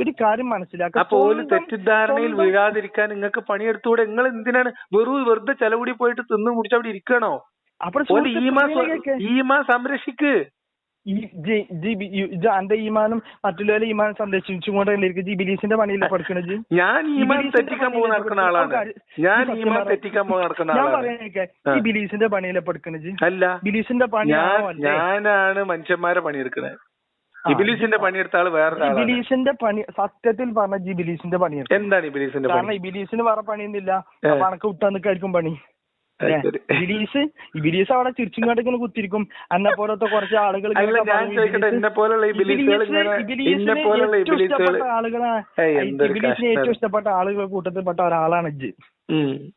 ഒരു കാര്യം മനസ്സിലാക്കാം. അപ്പോൾ തെറ്റിദ്ധാരണയിൽ വീഴാതിരിക്കാൻ നിങ്ങൾക്ക് പണിയെടുത്തുകൂടെ? നിങ്ങൾ എന്തിനാണ് വെറുതെ ചെലവുടി പോയിട്ട് തിന്നു മുടിച്ച് അവിടെ ഇരിക്കണോ? ഈമാൻ സംരക്ഷിക്ക്. എന്റെ ഈമാനും മറ്റുള്ളവരെ ഈമാനും സംരക്ഷിച്ചുകൊണ്ടിരിക്കും. ജിബിലീസിന്റെ പണിയില്ല പഠിക്കണത്. ഞാൻ ഈമാൻ തെറ്റിക്കാൻ പോകുന്ന നടക്കുന്ന ആളാണ്. ഞാൻ പറയണേക്കെ ഈ ബിലീസിന്റെ പണിയിലെ പഠിക്കണത് അല്ല. ബിലീസിന്റെ പണി ഞാനാണ് മനുഷ്യന്മാരെ പണിയെടുക്കണത്. ഇബിലീസിന്റെ പണിയെടുത്ത ആള് വേറെ. ഇബിലീസിന്റെ പണി സത്യത്തിൽ പറഞ്ഞ ജിബിലീസിന്റെ പണിയെടുത്ത. എന്താണ് ഇബിലീസിന്റെ പണി? കാരണം ഇബിലീസിന് വേറെ പണിയൊന്നുമില്ല. കണക്ക് വിട്ടാന്നിക്കായിരിക്കും പണി. ഇബിലീസ് അവിടെ ചിരിച്ചുങ്ങാട്ടിങ്ങനെ കുത്തിരിക്കും. എന്നെ പോലത്തെ കുറച്ച് ആളുകൾ ഇബിലീസിന് ഏറ്റവും ഇഷ്ടപ്പെട്ട ആളുകളെ കൂട്ടത്തിൽപ്പെട്ട ഒരാളാണ് ഇജ്ജ്.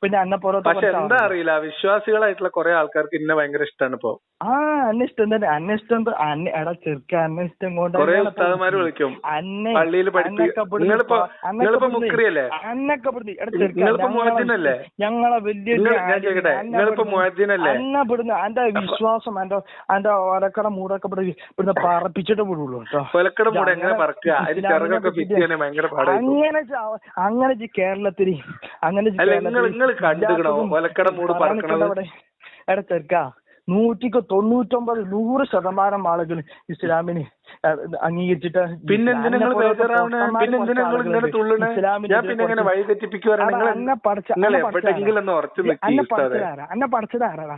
പിന്നെ അന്നെ പോലത്തെ പക്ഷെ എന്താ അറിയില്ല, വിശ്വാസികളായിട്ടുള്ള കുറെ ആൾക്കാർക്ക് ഇന്നെ ഭയങ്കര ഇഷ്ടമാണ് ഇപ്പൊ. അന്നെ ഇഷ്ടം തന്നെ. അന്നെ ഇഷ്ടം എടാ ചെറുക്ക, അന്നെ ഇഷ്ടം കൊണ്ട് കുറെ ഉസ്താദന്മാര് വിളിക്കും പള്ളിയിൽ മുക്രിയല്ലേ, ഞങ്ങളെ വലിയ അന്നെ ഇവിടുന്ന് എന്റെ വിശ്വാസം എന്റെ ഒലക്കട മൂടൊക്കെ ഇവിടുന്ന് പറപ്പിച്ചിട്ട് വിടുള്ളൂ കേട്ടോ. അങ്ങനെ കേരളത്തിൽ എടാ ചെറുക്ക 100% ആളുകൾ ഇസ്ലാമിന് അംഗീകരിച്ചിട്ട് അന്നെ പഠിച്ചതാരാ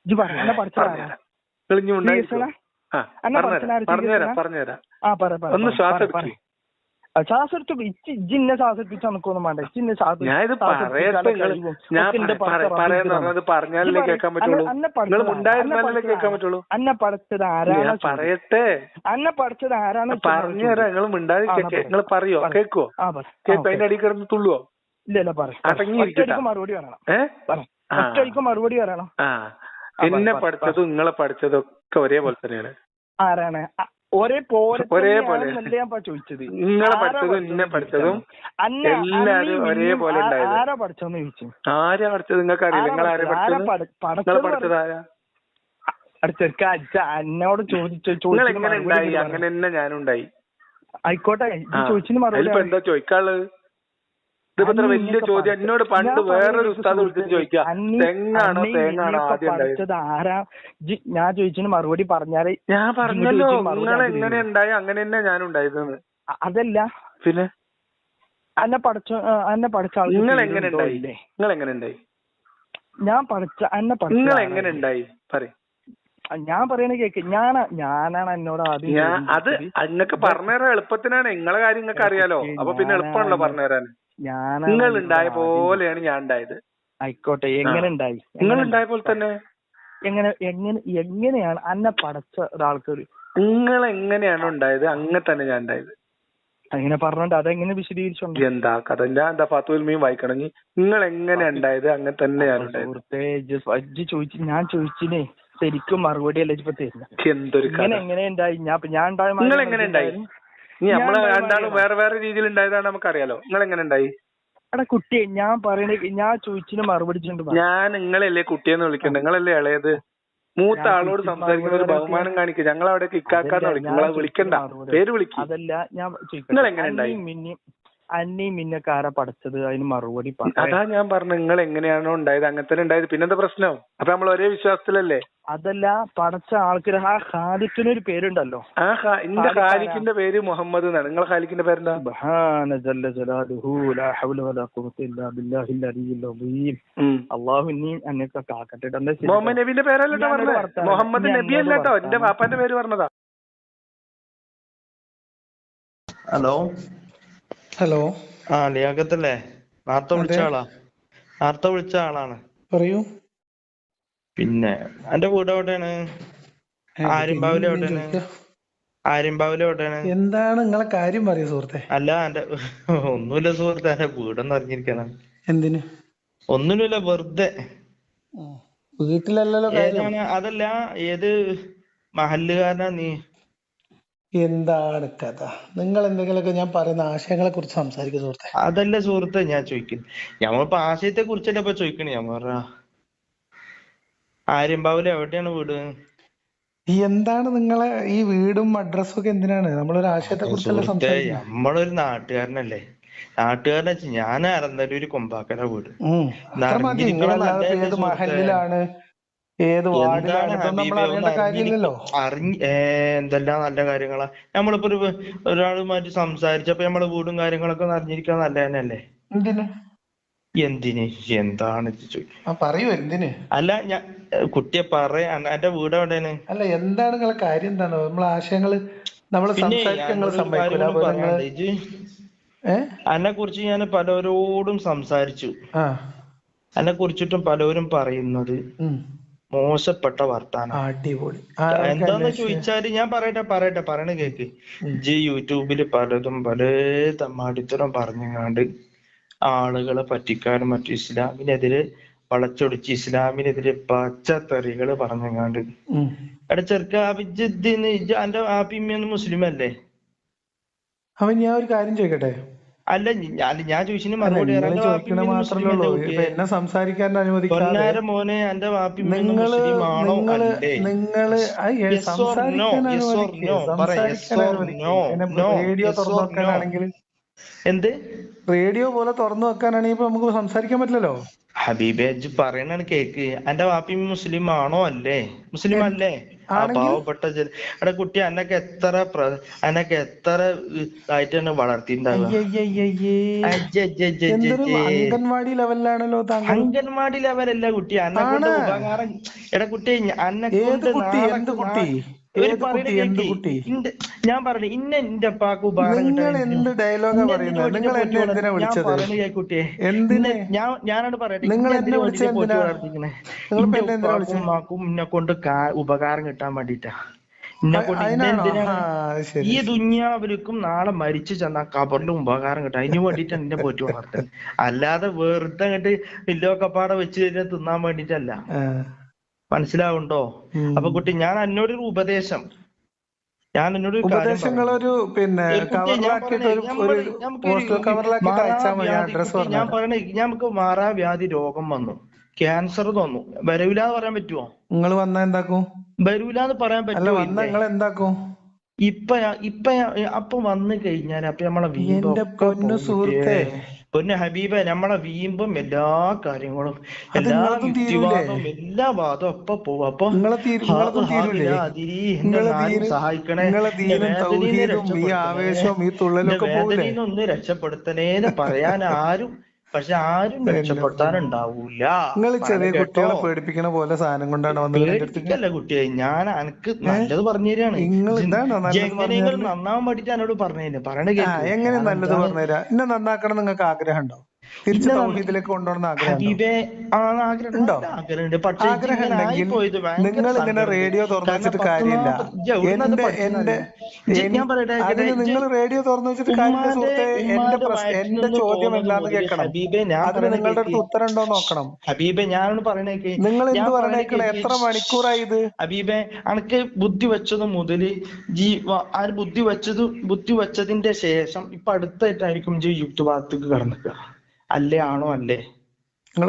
ഇജ്ജ് പറ, അന്നെ പഠിച്ചതാരാ? ശ്വാസെടുത്ത് ഇജിന്നെ ശ്വാസിപ്പിച്ച നമുക്കൊന്നും വേണ്ട. അന്നെ പഠിച്ചത് ആരാണ്? അന്നെ പഠിച്ചത് ആരാണ്? ഇല്ലല്ല പറയും. മറുപടി പറയണം. ഒറ്റയ്ക്ക് മറുപടി പറയണം. എന്നെ പഠിച്ചതും നിങ്ങളെ പഠിച്ചതും ഒക്കെ ഒരേപോലെ തന്നെയാണ്. ആരാണ്? ഒരേപോലെ ചോദിച്ചത്. നിങ്ങളെ പഠിച്ചതും എന്നെ പഠിച്ചതും എല്ലാരും ഒരേപോലെ ആരാ പഠിച്ചെന്ന് ചോദിച്ചു. ആരാ പഠിച്ചത് നിങ്ങൾക്ക് അറിയില്ല. നിങ്ങൾ ആരെ പഠിച്ചത്? ആരാ എന്നോട് ചോദിച്ചു. എങ്ങനെ ഉണ്ടായി? അങ്ങനെ തന്നെ ഞാനും ഉണ്ടായി. ആയിക്കോട്ടെ, ചോദിച്ചിന് മറുപടി എന്താ ചോദിക്കാനുള്ളത്? ഇതിപ്പോ വലിയ ചോദ്യം. എന്നോട് പണ്ട് വേറൊരു ഉസ്താദ് വിളിച്ചിട്ട് ചോദിക്കാം, തെങ്ങാണോ തേങ്ങാണോ ആദ്യം ഉണ്ടായത്? ആരാ? ഞാൻ ചോദിച്ചതിന് മറുപടി പറഞ്ഞാലേ. ഞാൻ പറഞ്ഞല്ലോ നിങ്ങൾ എങ്ങനെ ഉണ്ടായി അങ്ങനെ തന്നെ ഞാൻ ഉണ്ടായതെന്ന്. അതല്ല പിന്നെ അന്നെ പഠിച്ച ആൾ നിങ്ങൾ എങ്ങനെ ഉണ്ടായി? നിങ്ങൾ എങ്ങനെ ഉണ്ടായി? ഞാൻ പഠിച്ച നിങ്ങൾ എങ്ങനെ ഉണ്ടായി പറയും. ഞാൻ പറയണ കേക്ക്. ഞാനാണ് എന്നോട് ആദ്യം. അത് നിങ്ങൾക്ക് പറഞ്ഞുതരാൻ എളുപ്പത്തിനാണ്. നിങ്ങളെ കാര്യം നിങ്ങൾക്ക് അറിയാലോ, അപ്പൊ പിന്നെ എളുപ്പമാണല്ലോ പറഞ്ഞുതരാൻ. നിങ്ങൾ ഉണ്ടായ പോലെയാണ് ഞാൻ ഉണ്ടായത്. ആയിക്കോട്ടെ, എങ്ങനെ ഉണ്ടായി? നിങ്ങൾ ഉണ്ടായ പോലെ തന്നെ. എങ്ങനെയാണ് അന്നെ പഠിച്ച ഒരാൾക്ക്? നിങ്ങൾ എങ്ങനെയാണോ ഉണ്ടായത് അങ്ങനെ തന്നെ ഞാൻ ഉണ്ടായത്. അങ്ങനെ പറഞ്ഞോണ്ട് അതെങ്ങനെ വിശദീകരിച്ചോണ്ട് എന്താ കഥ? ഞാൻ എന്താ ഫാത്തുൽ മീൻ വായിക്കണമെങ്കിൽ നിങ്ങൾ എങ്ങനെ ഉണ്ടായത് അങ്ങനെ തന്നെ ഞാൻ ഉണ്ടായത്. ഞാൻ ചോദിച്ചിനെ ശരിക്കും മറുപടി അല്ലേ ഇപ്പൊ തരുന്നത്. എന്തൊരു എങ്ങനെ ഉണ്ടായി? ഞാൻ നിങ്ങൾ എങ്ങനെ ഉണ്ടായി? നമ്മളെ രണ്ടാളും വേറെ വേറെ രീതിയിൽ ഉണ്ടായതാണ് നമുക്കറിയാലോ. നിങ്ങൾ എങ്ങനെ ഉണ്ടായി? എടാ കുട്ടിയെ, ഞാൻ പറയണ ഞാൻ ചോദിച്ചിന് മറുപടി. ഞാൻ നിങ്ങളല്ലേ കുട്ടിയെന്ന് വിളിക്കണ്ട, നിങ്ങളല്ലേ ഇളയത്. മൂത്ത ആളോട് സംസാരിക്കുന്ന ഒരു ബഹുമാനം കാണിക്കുക. ഞങ്ങൾ അവിടെ ഇക്കാക്കാന്ന് വിളിക്കും, നിങ്ങളെ വിളിക്കണ്ട, പേര് വിളിക്കും. അതല്ല ഞാൻ നിങ്ങൾ എങ്ങനെ ഉണ്ടായി? അന്നീ മിന്നക്കാരാ പഠിച്ചത്, അതിന് മറുപടി. അതാ ഞാൻ പറഞ്ഞു, നിങ്ങൾ എങ്ങനെയാണോ ഉണ്ടായത് അങ്ങനെ തന്നെ ഉണ്ടായത്. പിന്നെന്താ പ്രശ്നം? അപ്പൊ നമ്മൾ ഒരേ വിശ്വാസത്തിലല്ലേ? അതല്ല, പഠിച്ച ആൾക്കാർ ആ ഖാലിക്കിനൊരു പേരുണ്ടല്ലോ. എന്റെ ഖാലിക്കിന്റെ പേര് മുഹമ്മദ് എന്നാണ്. നിങ്ങളെ ഖാലിക്കിന്റെ പേരെന്താ? അള്ളാഹു എന്നൊക്കെ കാക്കട്ടെ. മുഹമ്മദ് നബിന്റെ പേരല്ലോ പറഞ്ഞത്. മുഹമ്മദ് നബി അല്ലട്ടോ, എന്റെ പാപ്പാന്റെ പേര് പറഞ്ഞതാ. ഹലോ, ലിയാഖത്തല്ലേ? നേരത്തെ വിളിച്ച ആളാണ്. പറയൂ. പിന്നെ എന്റെ വീട് എവിടെയാണ്? ആര്യമ്പാവില് എവിടെയാണ്? എന്താണ് നിങ്ങളെ കാര്യം പറയൂ സുഹൃത്തെ. അല്ല, എന്റെ ഒന്നുമില്ല സുഹൃത്തെ, എന്റെ വീടൊന്നും അറിഞ്ഞിരിക്കണം. എന്തിന്? ഒന്നുമില്ല, വെറുതെ. വീട്ടിലല്ലോ കാര്യം. അതല്ല, ഏത് മഹല്ലുകാരനാ നീ? എന്താണ് കഥ? നിങ്ങൾ എന്തെങ്കിലുമൊക്കെ ഞാൻ പറയുന്ന ആശയങ്ങളെ കുറിച്ച് സംസാരിക്കുക സുഹൃത്തെ. അതല്ല സുഹൃത്തെ ഞാൻ ചോദിക്കുന്നു. ഞമ്മളിപ്പോ ആശയത്തെ കുറിച്ചല്ലേ ഇപ്പൊ ചോദിക്കണേ. ഞാൻ പറഞ്ഞ ആര്യമ്പാവില് എവിടെയാണ് വീട്? എന്താണ് നിങ്ങളെ ഈ വീടും അഡ്രസ്സും ഒക്കെ എന്തിനാണ്? നമ്മളൊരു ആശയത്തെ കുറിച്ചല്ലേ സംസാരിക്കുന്നത്. നമ്മളൊരു നാട്ടുകാരനല്ലേ? നാട്ടുകാരനെ ഞാൻ അരന്തല്ലൂര് കൊമ്പാക്കല വീട്. അത്ര മതി. നിങ്ങളല്ലാതെ ഏത് മഹല്ലിലാണ്, ഏത് വാർഡിലാണ് ഇതൊന്നും നമ്മൾ അറിയേണ്ട കാര്യമില്ലല്ലോ. എന്തെല്ലാം നല്ല കാര്യങ്ങളാ. നമ്മളിപ്പോ ഒരാളുമായിട്ട് സംസാരിച്ചപ്പോ നമ്മളെ വീടും കാര്യങ്ങളൊക്കെ അറിഞ്ഞിരിക്കാൻ നല്ല തന്നെയല്ലേ? എന്തിന്? എന്താണ് പറയൂ, എന്തിന്? അല്ല, ഞാൻ കുട്ടിയെ പറയാ, എന്റെ വീട് എവിടെയാണ്? അല്ല, എന്താണ് നിങ്ങളെ കാര്യം? എന്താണ് നമ്മളെ ആശയങ്ങള് നമ്മള് സംസാരിക്കാൻ സമ്മതിക്കൂല. എന്നെ കുറിച്ച് ഞാൻ പലരോടും സംസാരിച്ചു. എന്നെ കുറിച്ചിട്ടും പലരും പറയുന്നത് മോശപ്പെട്ട വർത്താനം. അടിപൊളി. എന്താന്ന് ചോദിച്ചാല് ഞാൻ പറയണ കേക്ക്. യൂട്യൂബില് പലതും പല തമ്മാടിത്തരം പറഞ്ഞങ്ങാണ്ട് ആളുകളെ പറ്റിക്കാനും മറ്റു ഇസ്ലാമിനെതിരെ വളച്ചൊടിച്ച് ഇസ്ലാമിനെതിരെ പച്ചത്തെറികള് പറഞ്ഞങ്ങാണ്ട്. എടാ ചെറുക്ക അഭിജിദ്ദീന് അന്റെ ആപ്പിമ്മയൊന്നും മുസ്ലിം അല്ലേ? അവൻ ഞാൻ ഒരു കാര്യം ചോദിക്കട്ടെ? അല്ല ഞാൻ ചോദിച്ചതിന് മറുപടി ചോദിക്കണ മാത്രമേ ഉള്ളൂ. ഇപ്പൊ എന്നെ സംസാരിക്കാൻ അനുവദിക്കാതെ പൊന്നാര മോനെ എന്റെ വാപ്പിമ്മയൊന്നും മുസ്ലിം ആണോ അല്ലേ? നിങ്ങള് സംസാരിക്കാൻ റേഡിയോ തുറന്നു വെക്കാനാണെങ്കിൽ, എന്ത് റേഡിയോ പോലെ തുറന്നു വെക്കാനാണെങ്കിൽ ഇപ്പൊ നമുക്ക് സംസാരിക്കാൻ പറ്റില്ലല്ലോ. ഹബീബെ ഇജ്ജ് പറയണ കേക്ക്. എന്റെ വാപ്പി മുസ്ലിം ആണോ അല്ലേ? മുസ്ലിം അല്ലേ? ആ പാവപ്പെട്ട എടാ കുട്ടി അന്നൊക്കെ എത്ര ആയിട്ടാണ് വളർത്തിണ്ടാവുക. അംഗൻവാടി ലെവലിലാണല്ലോ താങ്കൾ. അംഗൻവാടി ലെവലല്ല കുട്ടി. അന്നെ കൊണ്ട് ഉപകാരം. എടാ കുട്ടി അന്നെ കൊണ്ട് ഞാൻ പറഞ്ഞു എന്റെ അപ്പാക്ക് ഉപകാരം കുട്ടിയെ ഞാനോട് പറയട്ടെ ഉമ്മാക്കും എന്നെ കൊണ്ട് ഉപകാരം കിട്ടാൻ വേണ്ടിട്ടാ. എന്നെ കൊണ്ട് ഈ ദുന്യാവിലേക്കും നാളെ മരിച്ചു ചെന്നാ കബറിലും ഉപകാരം കിട്ടാം. അതിന് വേണ്ടിട്ടാണ് എന്നെ പോറ്റി വളർത്തുന്നത്. അല്ലാതെ വെറുതെ അങ്ങോട്ട് ഇല്ലൊക്കെപ്പാടെ വെച്ച് കഴിഞ്ഞാൽ തിന്നാൻ വേണ്ടിട്ടല്ല. മനസ്സിലാവുണ്ടോ? അപ്പൊ കുട്ടി ഞാൻ എന്നോടൊരു ഉപദേശം, ഉപദേശങ്ങളൊരു നമുക്ക് മാറാവ്യാധി രോഗം വന്നു, ക്യാൻസർ തന്നു, വരൂലെന്ന് പറയാൻ പറ്റുമോ? നിങ്ങൾ വന്നാ എന്താക്കും? വരൂലെന്ന് പറയാൻ പറ്റുമോ? നിങ്ങൾ എന്താക്കും? അപ്പൊ വന്നു കഴിഞ്ഞാൽ അപ്പൊ നമ്മളെ പൊന്നെ ഹബീബ നമ്മളെ വീമ്പും എല്ലാ കാര്യങ്ങളും എല്ലാ യുക്തിവാദവും എല്ലാ വാദവും ഒപ്പൊ പോവും. അപ്പൊ സഹായിക്കണേ, വേദനയൊന്ന് രക്ഷപ്പെടുത്തണേന്ന് പറയാൻ ആരും, പക്ഷെ ആരും രക്ഷപ്പെടുത്താനുണ്ടാവൂല. ചെറിയ കുട്ടികളെ പേടിപ്പിക്കണ പോലെ സാധനം കൊണ്ടാണ് പേടിപ്പിക്കല്ല കുട്ടിയെ, ഞാൻ അനക്ക് നല്ലത് പറഞ്ഞു തരാണ്. എങ്ങനെയെങ്കിലും നന്നാവാൻ വേണ്ടിട്ട് എന്നോട് പറഞ്ഞു പറയണ കേട്ടോ. എങ്ങനെ നല്ലത് പറഞ്ഞുതരാ? എന്നെ നന്നാക്കണം നിങ്ങൾക്ക് ആഗ്രഹം ഉണ്ടോ? തിരിച്ച് തൗഹീദിലേക്ക് കൊണ്ടുവരുന്ന ആഗ്രഹം നിങ്ങൾ ഇങ്ങനെ റേഡിയോ തുറന്നു വെച്ചിട്ട് കാര്യമില്ല. നിങ്ങൾ റേഡിയോ തുറന്നു വെച്ചിട്ട് കാര്യമില്ല സുഹൃത്തെ. എന്റെ ചോദ്യം എന്താന്ന് കേൾക്കണം. അതിന് നിങ്ങളുടെ അടുത്ത് ഉത്തരം ഉണ്ടോ നോക്കണം. ഹബീബെ ഞാനൊന്ന് പറയണേക്ക്, നിങ്ങൾ എന്ത് പറയണേക്കണ? എത്ര മണിക്കൂറായി ഇത്? ഹബീബെ അനക്ക് ബുദ്ധി വെച്ചത് മുതല് ബുദ്ധി വെച്ചതിന്റെ ശേഷം ഇപ്പൊ അടുത്തായിട്ടായിരിക്കും യുക്തിവാദത്തേക്ക് കടന്നിക്കുക. അല്ലേ? ആണോ അല്ലേ? അതിന്